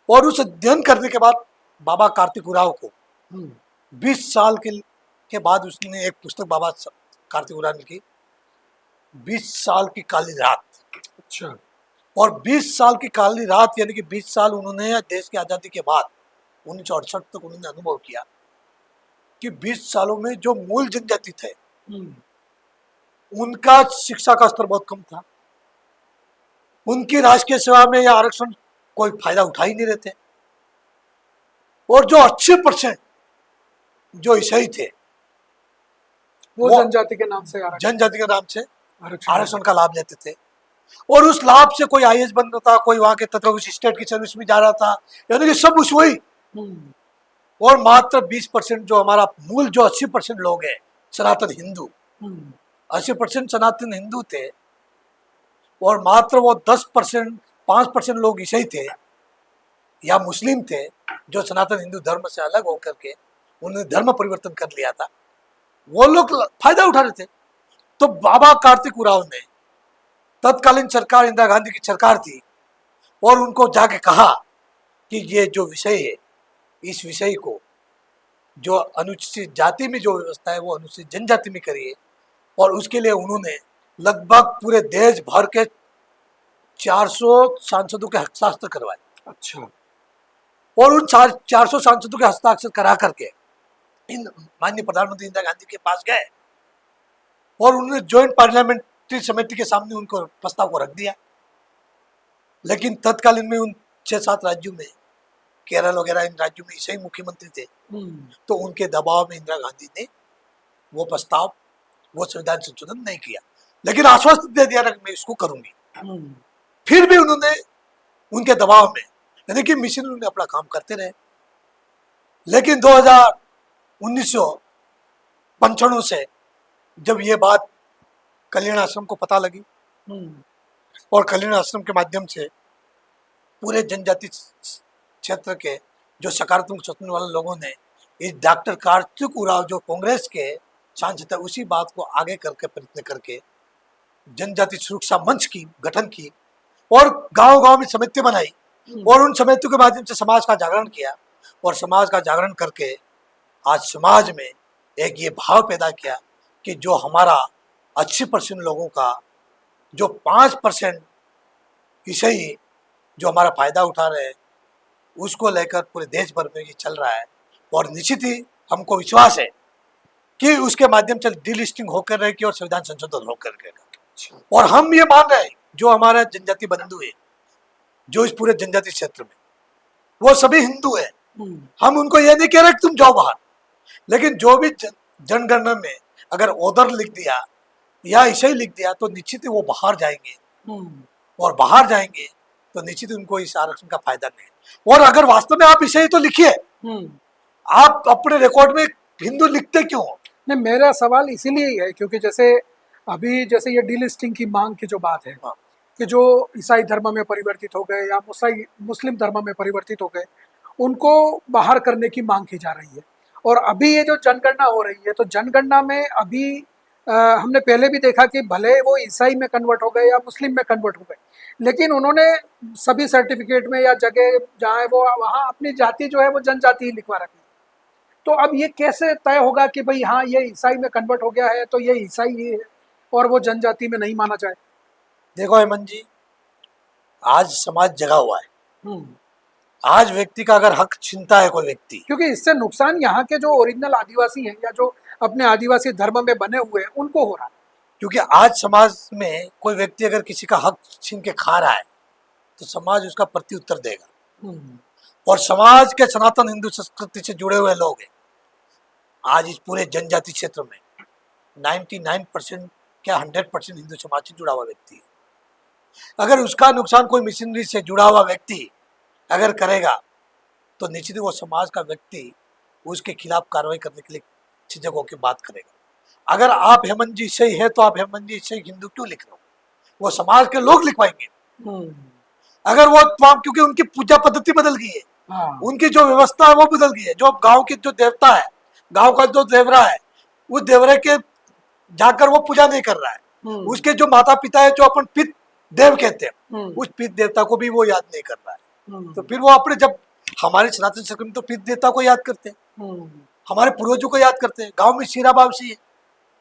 और उस अध्ययन करने के बाद बाबा कार्तिक उरांव को हम्म, 20 साल के बाद उसने एक पुस्तक बाबा कार्तिक उरांव की 20 साल की काली रात। अच्छा। और 20 साल की काली रात यानी कि 20 साल उन्होंने देश की आज़ादी के बाद 1968 तक उन्होंने अनुभव किया कि 20 सालों में जो मूल जनजाति थे हम्म, उनका शिक्षा का स्तर बहुत कम था, उनकी राजकीय सेवा में या आरक्षण कोई फायदा उठा ही नहीं रहे थे। और जो 80% जो ईसाई थे वो वो जनजाति के नाम से जनजाति के नाम से आरक्षण आरक्षण का लाभ लेते थे। और उस लाभ से कोई आईएएस बन रहा था, कोई वहां के तथा उस स्टेट की सर्विस में जा रहा था, यानी कि सब उस वही। हम्म, और मात्र 20% जो हमारा मूल जो 80% लोग हैं सनातन हिंदू, हम्म, 80% सनातन हिंदू थे। और मात्र वो 10% 5% लोग ईसाई थे या मुस्लिम थे जो सनातन हिंदू धर्म से अलग होकर के उन्होंने धर्म परिवर्तन कर लिया था, वो लोग फायदा उठा रहे थे। तो बाबा कार्तिक उरांव ने, तत्कालीन सरकार इंदिरा गांधी की सरकार थी, और उनको जाके कहा कि ये जो विषय है, इस विषय को जो अनुसूचित जाति में जो व्यवस्था है वो अनुसूचित जनजाति में करिए। और उसके लिए उन्होंने लगभग पूरे देश भर के 400 सांसदों के हस्ताक्षर करवाए। अच्छा। और उन 400 सांसदों के हस्ताक्षर करा करके इन माननीय प्रधानमंत्री इंदिरा गांधी के पास गए और उन्होंने ज्वाइंट पार्लियामेंट्री समिति के सामने उनको प्रस्ताव को रख दिया। लेकिन तत्कालीन में उन 6-7 राज्यों में, केरल वगैरह इन राज्यों में ईसाई मुख्यमंत्री थे, हम्म, तो उनके दबाव में इंदिरा गांधी ने वो प्रस्ताव, वो संविधान संशोधन नहीं किया। लेकिन आश्वस्त दे दिया कि मैं इसको करूंगी। हम्म, फिर भी उन्होंने उनके दबाव में, यानी कि मिशन ने अपना काम करते रहे। लेकिन 1995 से जब ये बात कल्याण आश्रम को पता लगी, हम्म, और कल्याण आश्रम के माध्यम से पूरे जनजाति क्षेत्र के जो सकारात्मक सोचने वाले लोगों ने इस डॉक्टर कार्तिक उरांव जो कांग्रेस के सांसद थे उसी बात को आगे करके प्रयत्न करके जनजाति सुरक्षा मंच की गठन की और गांव-गांव में समिति बनाई और उन समितियों के माध्यम से समाज का जागरण किया। और समाज का जागरण करके आज समाज में एक ये भाव पैदा किया कि जो हमारा 80% लोगों का जो 5% ईसाई जो हमारा फायदा उठा रहे हैं उसको लेकर पूरे देश भर में ये चल रहा है। और निश्चित ही हमको विश्वास है कि उसके माध्यम से डीलिस्टिंग होकर रहेगी और संविधान संशोधन होकर रहेगा। और हम ये मान रहे हैं जो हमारा जनजाति बंधु है जो इस पूरे जनजाति क्षेत्र में वो सभी हिंदू है, हम उनको ये नहीं कह रहे कि तुम जाओ बाहर, लेकिन जो भी जनगणना में अगर ओदर लिख दिया या ईसाई लिख दिया तो निश्चित ही वो बाहर जाएंगे और बाहर जाएंगे तो निश्चित उनको इस आरक्षण का फायदा नहीं। और अगर वास्तव में आप ईसाई तो लिखिए, आप अपने रिकॉर्ड में हिंदू लिखते क्यों? नहीं, मेरा सवाल इसीलिए ही है क्योंकि जैसे अभी जैसे ये डीलिस्टिंग की मांग की जो बात है कि जो ईसाई धर्म में परिवर्तित हो गए या मुस्लिम धर्म में परिवर्तित हो गए उनको बाहर करने की मांग की जा रही है। और अभी ये जो जनगणना हो रही है, तो जनगणना में अभी हमने पहले भी देखा कि भले वो ईसाई में कन्वर्ट हो गए या मुस्लिम में कन्वर्ट हो गए, लेकिन उन्होंने सभी सर्टिफिकेट में या जगह जहाँ है वो वहाँ अपनी जाति जो है वो जनजाति ही लिखवा रखी है। तो अब ये कैसे तय होगा कि भाई हाँ ये ईसाई में कन्वर्ट हो गया है तो ये ईसाई ही है और वो जनजाति में नहीं माना जाए? देखो हेमंत जी, आज समाज जगा हुआ है। हम्म, आज व्यक्ति का अगर हक छीनता है कोई व्यक्ति, क्योंकि इससे नुकसान यहाँ के जो ओरिजिनल आदिवासी हैं या जो अपने आदिवासी धर्म में बने हुए हैं उनको हो रहा है। क्योंकि आज समाज में कोई व्यक्ति अगर किसी का हक छीन के खा रहा है तो समाज उसका प्रत्युत्तर देगा। हम्म, और समाज के सनातन हिंदू संस्कृति से जुड़े हुए लोग हैं आज इस पूरे जनजाति क्षेत्र में 99% क्या 100% हिंदू समाज से जुड़ा हुआ व्यक्ति है। अगर उसका नुकसान कोई मिशनरी से जुड़ा हुआ व्यक्ति अगर करेगा तो निश्चित ही वो समाज का व्यक्ति उसके खिलाफ कार्रवाई करने के लिए झिझक होकर बात करेगा। अगर आप हेमंत जी से ही है तो आप हेमंत जी से हिंदू क्यों लिख रहे हो? वो समाज के लोग लिखवाएंगे। हम्म, अगर वो क्योंकि उनकी पूजा पद्धति बदल गई है, हाँ, उनकी जो व्यवस्था है वो बदल गई है। जो गांव की जो देवता है, गांव का जो देवरा है, उस देवरे के जाकर वो पूजा नहीं कर रहा है। हम्म, उसके जो माता पिता है, जो अपन पित देव कहते हैं, हम्म, उस पित देवता को भी वो याद नहीं कर रहा है। हम्म, तो फिर वो अपने जब हमारे सनातन संस्कृति में तो पित देवता को याद करते हैं, हम्म, हमारे पूर्वजों को याद करते हैं। गांव में शीरा बावसी है,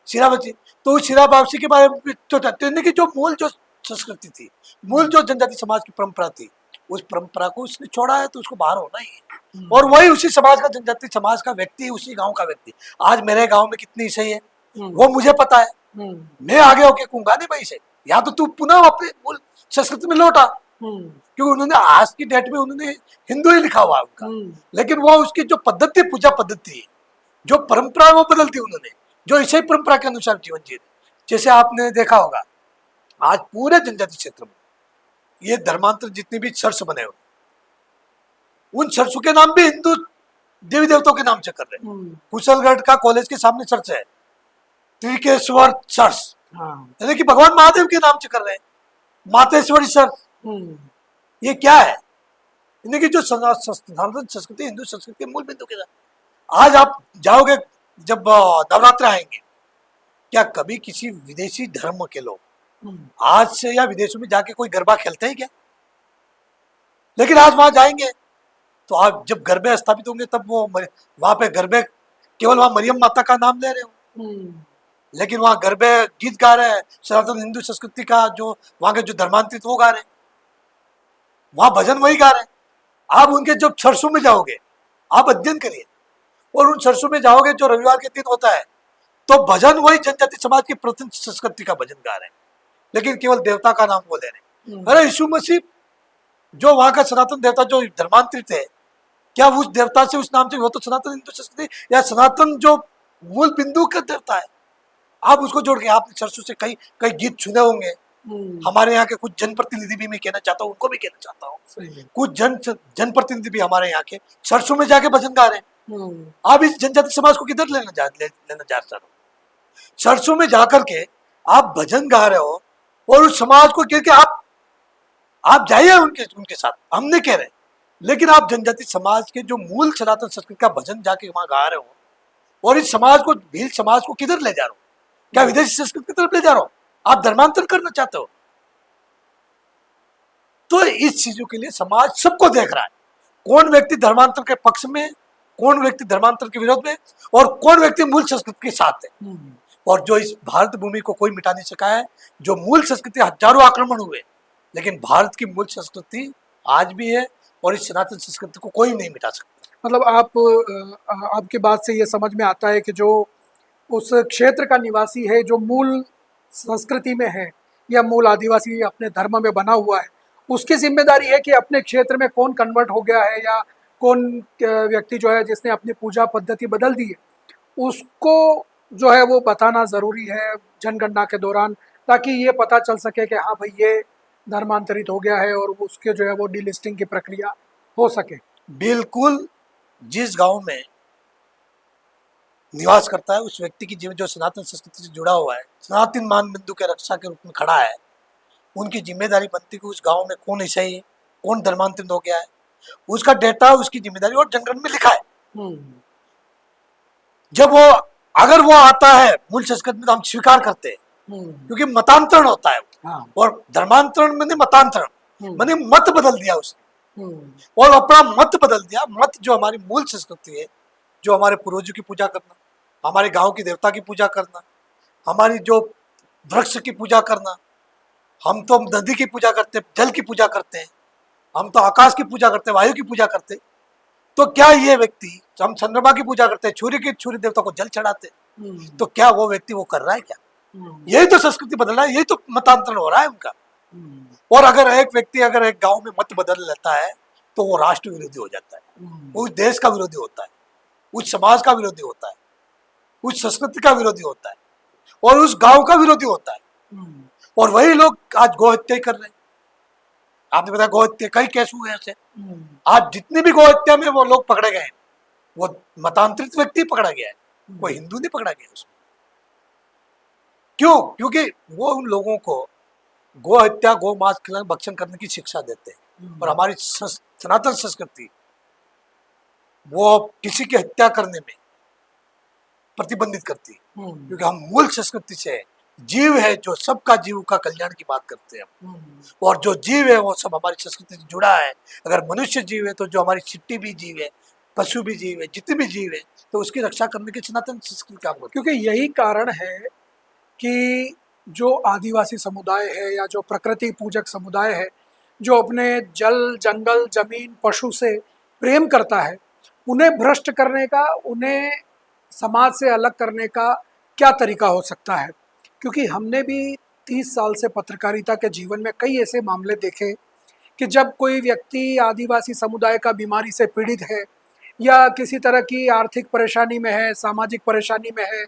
शीरा बची, तो उस शीरा बावसी के बारे में तो की जो मूल जो संस्कृति थी, मूल जो जनजाति समाज की परंपरा थी, उस परंपरा को उसने छोड़ा है तो उसको बाहर होना ही है। और वही उसी समाज का, जनजाति समाज का व्यक्ति, उसी गांव का व्यक्ति। आज मेरे गांव में कितनी ईसाई है वो मुझे पता है। मैं आगे होके कहूंगा नहीं भाई से, या तो तू पुनः अपने मूल संस्कृति में लौटा, क्योंकि उन्होंने आज की डेट में उन्होंने हिंदू ही लिखा हुआ उनका, लेकिन वो उसकी जो पद्धति, पूजा पद्धति, जो परंपरा, वो बदल दी उन्होंने, जो ईसाई परंपरा के अनुसार जीवन जी रहे। जैसे आपने देखा होगा आज पूरे जनजाति क्षेत्र में ये धर्मांतर जितने भी चर्च बने हुए, उन चर्चों के नाम भी हिंदू देवी देवताओं के नाम से कर रहे हैं। कुशलगढ़ का कॉलेज के सामने चर्च है, त्रिकेश्वर चर्च, यानी कि भगवान महादेव के नाम से कर रहे हैं। मातेश्वरी चर्च, ये क्या है? इनकी जो सनातन संस्कृति, हिंदू संस्कृति के मूल बिंदु के साथ आज आप जाओगे, जब नवरात्र आएंगे, क्या कभी किसी विदेशी धर्म के लोग आज से या विदेशों में जाके कोई गरबा खेलते हैं क्या? लेकिन आज वहां जाएंगे तो आप जब गरबे स्थापित होंगे तब वो वहां पे गरबे केवल वहां मरियम माता का नाम ले रहे हो, लेकिन वहां गरबे गीत गा रहे हैं सनातन हिंदू संस्कृति का, जो वहां के जो धर्मांतरित वो गा रहे हैं, वहां भजन वही गा रहे हैं। आप उनके जब चर्चों में जाओगे, आप अध्ययन करिए, और उन चर्चों में जाओगे जो रविवार के दिन होता है, तो भजन वही जनजाति समाज की प्रथम संस्कृति का भजन गा रहे हैं, लेकिन केवल देवता का नाम वो ले रहे हैं। अरे यीशु मसीह जो वहां का सनातन देवता जो धर्मांतरित है, क्या उस देवता से, उस नाम से, वो तो सनातन हिंदू संस्कृति या सनातन जो मूल बिंदु का देवता है, आप उसको जोड़ के, आपने चर्चों से कई कई गीत सुने होंगे। हमारे यहाँ के कुछ जनप्रतिनिधि भी मैं कहना चाहता हूँ, उनको भी कहना चाहता हूँ, कुछ जनप्रतिनिधि भी हमारे यहाँ के चर्चों में जाके भजन गा रहे हैं। आप इस जनजाति समाज को किधर लेना जा रहे हो? चर्चों में जाकर के आप भजन गा रहे हो, और उस समाज को कह के आप जाइए उनके साथ, हम नहीं कह रहे, लेकिन आप जनजाति समाज के जो मूल सनातन संस्कृति का भजन जाके वहां गा रहे हो, और इस समाज को, भील समाज को किधर ले जा रहे हो? क्या विदेशी संस्कृति की तरफ ले जा रहे हो? आप धर्मांतर करना चाहते हो? तो इस चीजों के लिए समाज सबको देख रहा है, कौन व्यक्ति धर्मांतर के पक्ष में, कौन व्यक्ति धर्मांतर के विरोध में, और कौन व्यक्ति मूल संस्कृति के साथ है। और जो इस भारत भूमि को कोई मिटा नहीं सका है, जो मूल संस्कृति, हजारों आक्रमण हुए, लेकिन भारत की मूल संस्कृति आज भी है, और इस सनातन संस्कृति को कोई नहीं मिटा सकता। मतलब आपकी बात से ये समझ में आता है कि जो उस क्षेत्र का निवासी है, जो मूल संस्कृति में है या मूल आदिवासी अपने धर्म में बना हुआ है, उसकी जिम्मेदारी है कि अपने क्षेत्र में कौन कन्वर्ट हो गया है या कौन व्यक्ति जो है जिसने अपनी पूजा पद्धति बदल दी है, उसको जो है वो बताना ज़रूरी है जनगणना के दौरान, ताकि ये पता चल सके कि हाँ भाई ये धर्मांतरित हो गया है, और उसके जो है वो डीलिस्टिंग की प्रक्रिया हो सके। बिल्कुल, जिस गांव में निवास करता है उस व्यक्ति की जीवन जो सनातन संस्कृति से जुड़ा हुआ है, सनातन मान बिंदु के रक्षा के रूप में खड़ा है, उनकी जिम्मेदारी बनती कि उस गांव में कौन ईसाई है, कौन धर्मांतरित हो गया है, उसका डेटा, उसकी जिम्मेदारी, और जनगणना में लिखा है। जब वो अगर वो आता है मूल संस्कृति में तो हम स्वीकार करते हैं, क्योंकि मतांतरण होता है। हाँ। और धर्मांतरण मैंने मतांतरण मैंने मत बदल दिया उसने, और अपना मत बदल दिया। मत जो हमारी मूल संस्कृति है, जो हमारे पूर्वजों की पूजा करना, हमारे गांव की देवता की पूजा करना, हमारी जो वृक्ष की पूजा करना, हम तो नदी की पूजा करते हैं, जल की पूजा करते हैं, हम तो आकाश की पूजा करते हैं, वायु की पूजा करते हैं। तो क्या ये व्यक्ति, हम चंद्रमा की पूजा करते हैं, सूर्य देवता को जल चढ़ाते हैं, तो क्या वो व्यक्ति वो कर रहा है क्या? यही तो संस्कृति बदल रहा है, यही तो मतांतरण हो रहा है उनका। और अगर एक व्यक्ति अगर एक गांव में मत बदल लेता है तो वो राष्ट्र विरोधी हो जाता है, उस देश का विरोधी होता है, उस समाज का विरोधी होता है, उस संस्कृति का विरोधी होता है, और उस गांव का विरोधी होता है। और वही लोग आज गोहत्या कर रहे हैं। आपने बताया गोहत्या, कई केस हुए ऐसे। आज जितनी भी गोहत्या में वो लोग पकड़े गए, वो मतांतरित व्यक्ति पकड़ा गया है, कोई हिंदू नहीं पकड़ा गया उसमें। क्यों? क्योंकि वो उन लोगों को गो हत्या, गो मांस भक्षण करने की शिक्षा देते हैं। और हमारी सनातन संस्कृति वो किसी की हत्या करने में प्रतिबंधित करती है, क्योंकि हम मूल संस्कृति से जीव है, जो सबका जीव का कल्याण की बात करते हैं। और जो जीव है वो सब हमारी संस्कृति से जुड़ा है। अगर मनुष्य जीव है तो जो हमारी चिट्टी भी जीव है, पशु भी जीव है, जितने भी जीव है, तो उसकी रक्षा करने के सनातन संस्कृति काम करती है। क्योंकि यही कारण है कि जो आदिवासी समुदाय है या जो प्रकृति पूजक समुदाय है, जो अपने जल, जंगल, जमीन, पशु से प्रेम करता है, उन्हें भ्रष्ट करने का, उन्हें समाज से अलग करने का क्या तरीका हो सकता है? क्योंकि हमने भी 30 साल से पत्रकारिता के जीवन में कई ऐसे मामले देखे कि जब कोई व्यक्ति आदिवासी समुदाय का बीमारी से पीड़ित है या किसी तरह की आर्थिक परेशानी में है, सामाजिक परेशानी में है,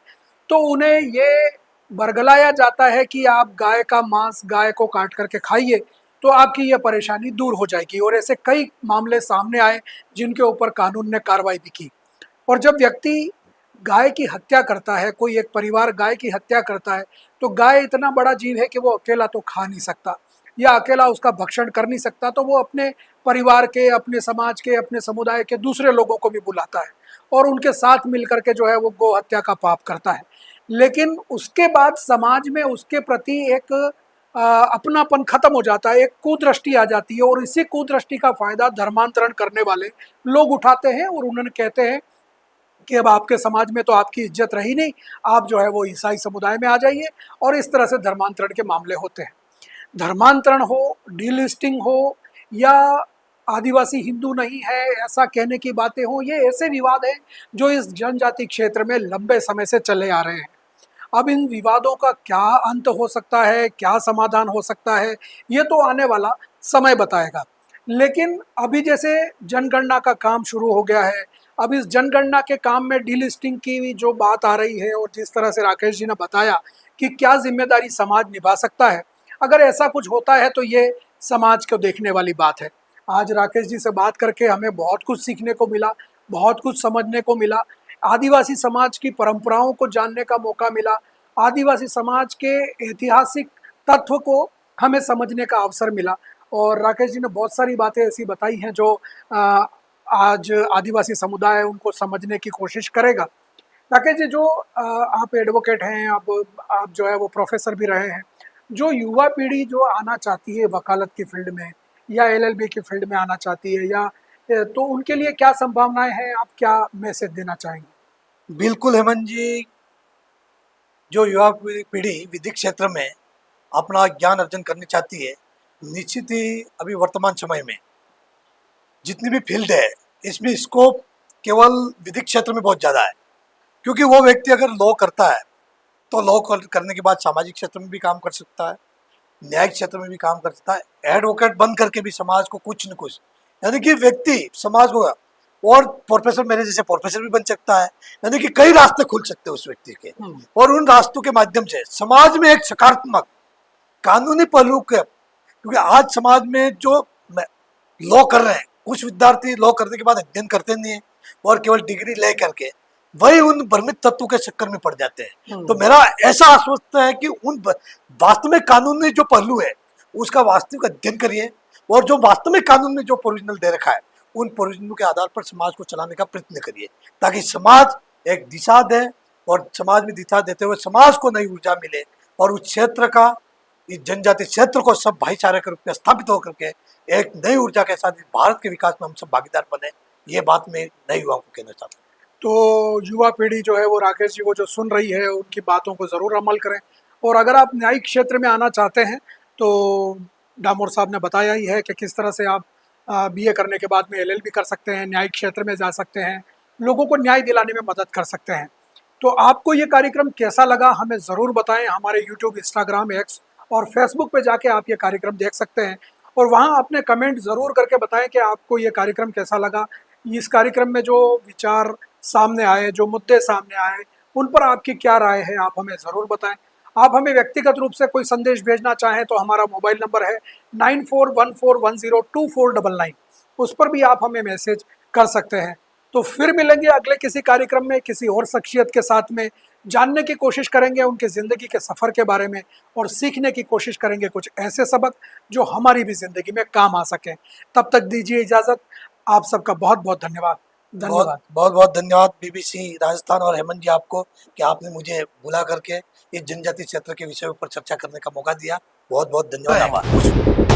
तो उन्हें ये बरगलाया जाता है कि आप गाय का मांस, गाय को काट करके खाइए तो आपकी ये परेशानी दूर हो जाएगी। और ऐसे कई मामले सामने आए जिनके ऊपर कानून ने कार्रवाई भी की। और जब व्यक्ति गाय की हत्या करता है, कोई एक परिवार गाय की हत्या करता है, तो गाय इतना बड़ा जीव है कि वो अकेला तो खा नहीं सकता या अकेला उसका भक्षण कर नहीं सकता, तो वो अपने परिवार के, अपने समाज के, अपने समुदाय के दूसरे लोगों को भी बुलाता है और उनके साथ मिलकर के जो है वो गौ हत्या का पाप करता है। लेकिन उसके बाद समाज में उसके प्रति एक अपनापन खत्म हो जाता है, एक कुदृष्टि आ जाती है, और इसी कुदृष्टि का फायदा धर्मांतरण करने वाले लोग उठाते हैं और उन्होंने कहते हैं कि अब आपके समाज में तो आपकी इज्जत रही नहीं, आप जो है वो ईसाई समुदाय में आ जाइए, और इस तरह से धर्मांतरण के मामले होते हैं। धर्मांतरण हो, डीलिस्टिंग हो, या आदिवासी हिंदू नहीं है ऐसा कहने की बातें हो, ये ऐसे विवाद हैं जो इस जनजाति क्षेत्र में लंबे समय से चले आ रहे हैं। अब इन विवादों का क्या अंत हो सकता है, क्या समाधान हो सकता है, ये तो आने वाला समय बताएगा। लेकिन अभी जैसे जनगणना का काम शुरू हो गया है, अब इस जनगणना के काम में डीलिस्टिंग की जो बात आ रही है, और जिस तरह से राकेश जी ने बताया कि क्या जिम्मेदारी समाज निभा सकता है, अगर ऐसा कुछ होता है तो ये समाज को देखने वाली बात है। आज राकेश जी से बात करके हमें बहुत कुछ सीखने को मिला, बहुत कुछ समझने को मिला, आदिवासी समाज की परंपराओं को जानने का मौका मिला, आदिवासी समाज के ऐतिहासिक तत्व को हमें समझने का अवसर मिला। और राकेश जी ने बहुत सारी बातें ऐसी बताई हैं जो आज आदिवासी समुदाय उनको समझने की कोशिश करेगा। राकेश जी, जो आप एडवोकेट हैं, आप जो है वो प्रोफेसर भी रहे हैं, जो युवा पीढ़ी जो आना चाहती है वकालत की फील्ड में या एलएलबी की फील्ड में आना चाहती है, या तो उनके लिए क्या संभावनाएं हैं, आप क्या मैसेज देना चाहेंगे? बिल्कुल हेमंत जी, जो युवा पीढ़ी विधिक क्षेत्र में अपना ज्ञान अर्जन करनी चाहती है, निश्चित ही अभी वर्तमान समय में जितनी भी फील्ड है इसमें स्कोप केवल विधिक क्षेत्र में बहुत ज़्यादा है। क्योंकि वो व्यक्ति अगर लॉ करता है तो लॉ करने के बाद सामाजिक क्षेत्र में भी काम कर सकता है, न्यायिक क्षेत्र में भी काम कर सकता है, एडवोकेट बन करके भी समाज को कुछ न कुछ, यानी कि व्यक्ति समाज को, और प्रोफेसर मेरे जैसे प्रोफेसर भी बन सकता है। यानी कि कई रास्ते खुल सकते हैं उस व्यक्ति के, और उन रास्तों के माध्यम से समाज में एक सकारात्मक कानूनी पहलू के, क्योंकि आज समाज में जो लॉ कर रहे हैं, कुछ विद्यार्थी लॉ करने के बाद अध्ययन करते नहीं है और केवल डिग्री ले करके वही उन भ्रमित तत्वों के चक्कर में पड़ जाते हैं। तो मेरा ऐसा आश्वस्त है कि उन वास्तविक कानूनी जो पहलू है उसका वास्तविक अध्ययन करिए, और जो वास्तविक कानून में जो प्रोविजनल दे रखा है उन प्रोविजनल के आधार पर समाज को चलाने का प्रयत्न करिए, ताकि समाज एक दिशा दे और समाज में दिशा देते हुए समाज को नई ऊर्जा मिले और उस क्षेत्र का, इस जनजाति क्षेत्र को सब भाईचारे के रूप में स्थापित होकर के एक नई ऊर्जा के साथ भारत के विकास में हम सब भागीदार बने। ये बात मैं नए युवाओं को कहना चाहता हूँ। तो युवा पीढ़ी जो है वो राकेश जी को जो सुन रही है उनकी बातों को ज़रूर अमल करें। और अगर आप न्यायिक क्षेत्र में आना चाहते हैं तो डामोर साहब ने बताया ही है कि किस तरह से आप बीए करने के बाद में एलएलबी कर सकते हैं, न्यायिक क्षेत्र में जा सकते हैं, लोगों को न्याय दिलाने में मदद कर सकते हैं। तो आपको ये कार्यक्रम कैसा लगा हमें ज़रूर बताएं। हमारे यूट्यूब, इंस्टाग्राम, एक्स और फेसबुक पे जाके आप ये कार्यक्रम देख सकते हैं और वहाँ अपने कमेंट ज़रूर करके बताएं कि आपको ये कार्यक्रम कैसा लगा। इस कार्यक्रम में जो विचार सामने आए, जो मुद्दे सामने आए, उन पर आपकी क्या राय है, आप हमें ज़रूर बताएं। आप हमें व्यक्तिगत रूप से कोई संदेश भेजना चाहें तो हमारा मोबाइल नंबर है 9414102499। उस पर भी आप हमें मैसेज कर सकते हैं। तो फिर मिलेंगे अगले किसी कार्यक्रम में किसी और शख्सियत के साथ में, जानने की कोशिश करेंगे उनके ज़िंदगी के सफ़र के बारे में और सीखने की कोशिश करेंगे कुछ ऐसे सबक जो हमारी भी ज़िंदगी में काम आ सकें। तब तक दीजिए इजाज़त। आप सबका बहुत बहुत धन्यवाद। बहुत बहुत धन्यवाद बीबीसी राजस्थान और हेमंत जी आपको कि आपने मुझे बुला करके इस जनजाति क्षेत्र के विषय पर चर्चा करने का मौका दिया। बहुत बहुत धन्यवाद।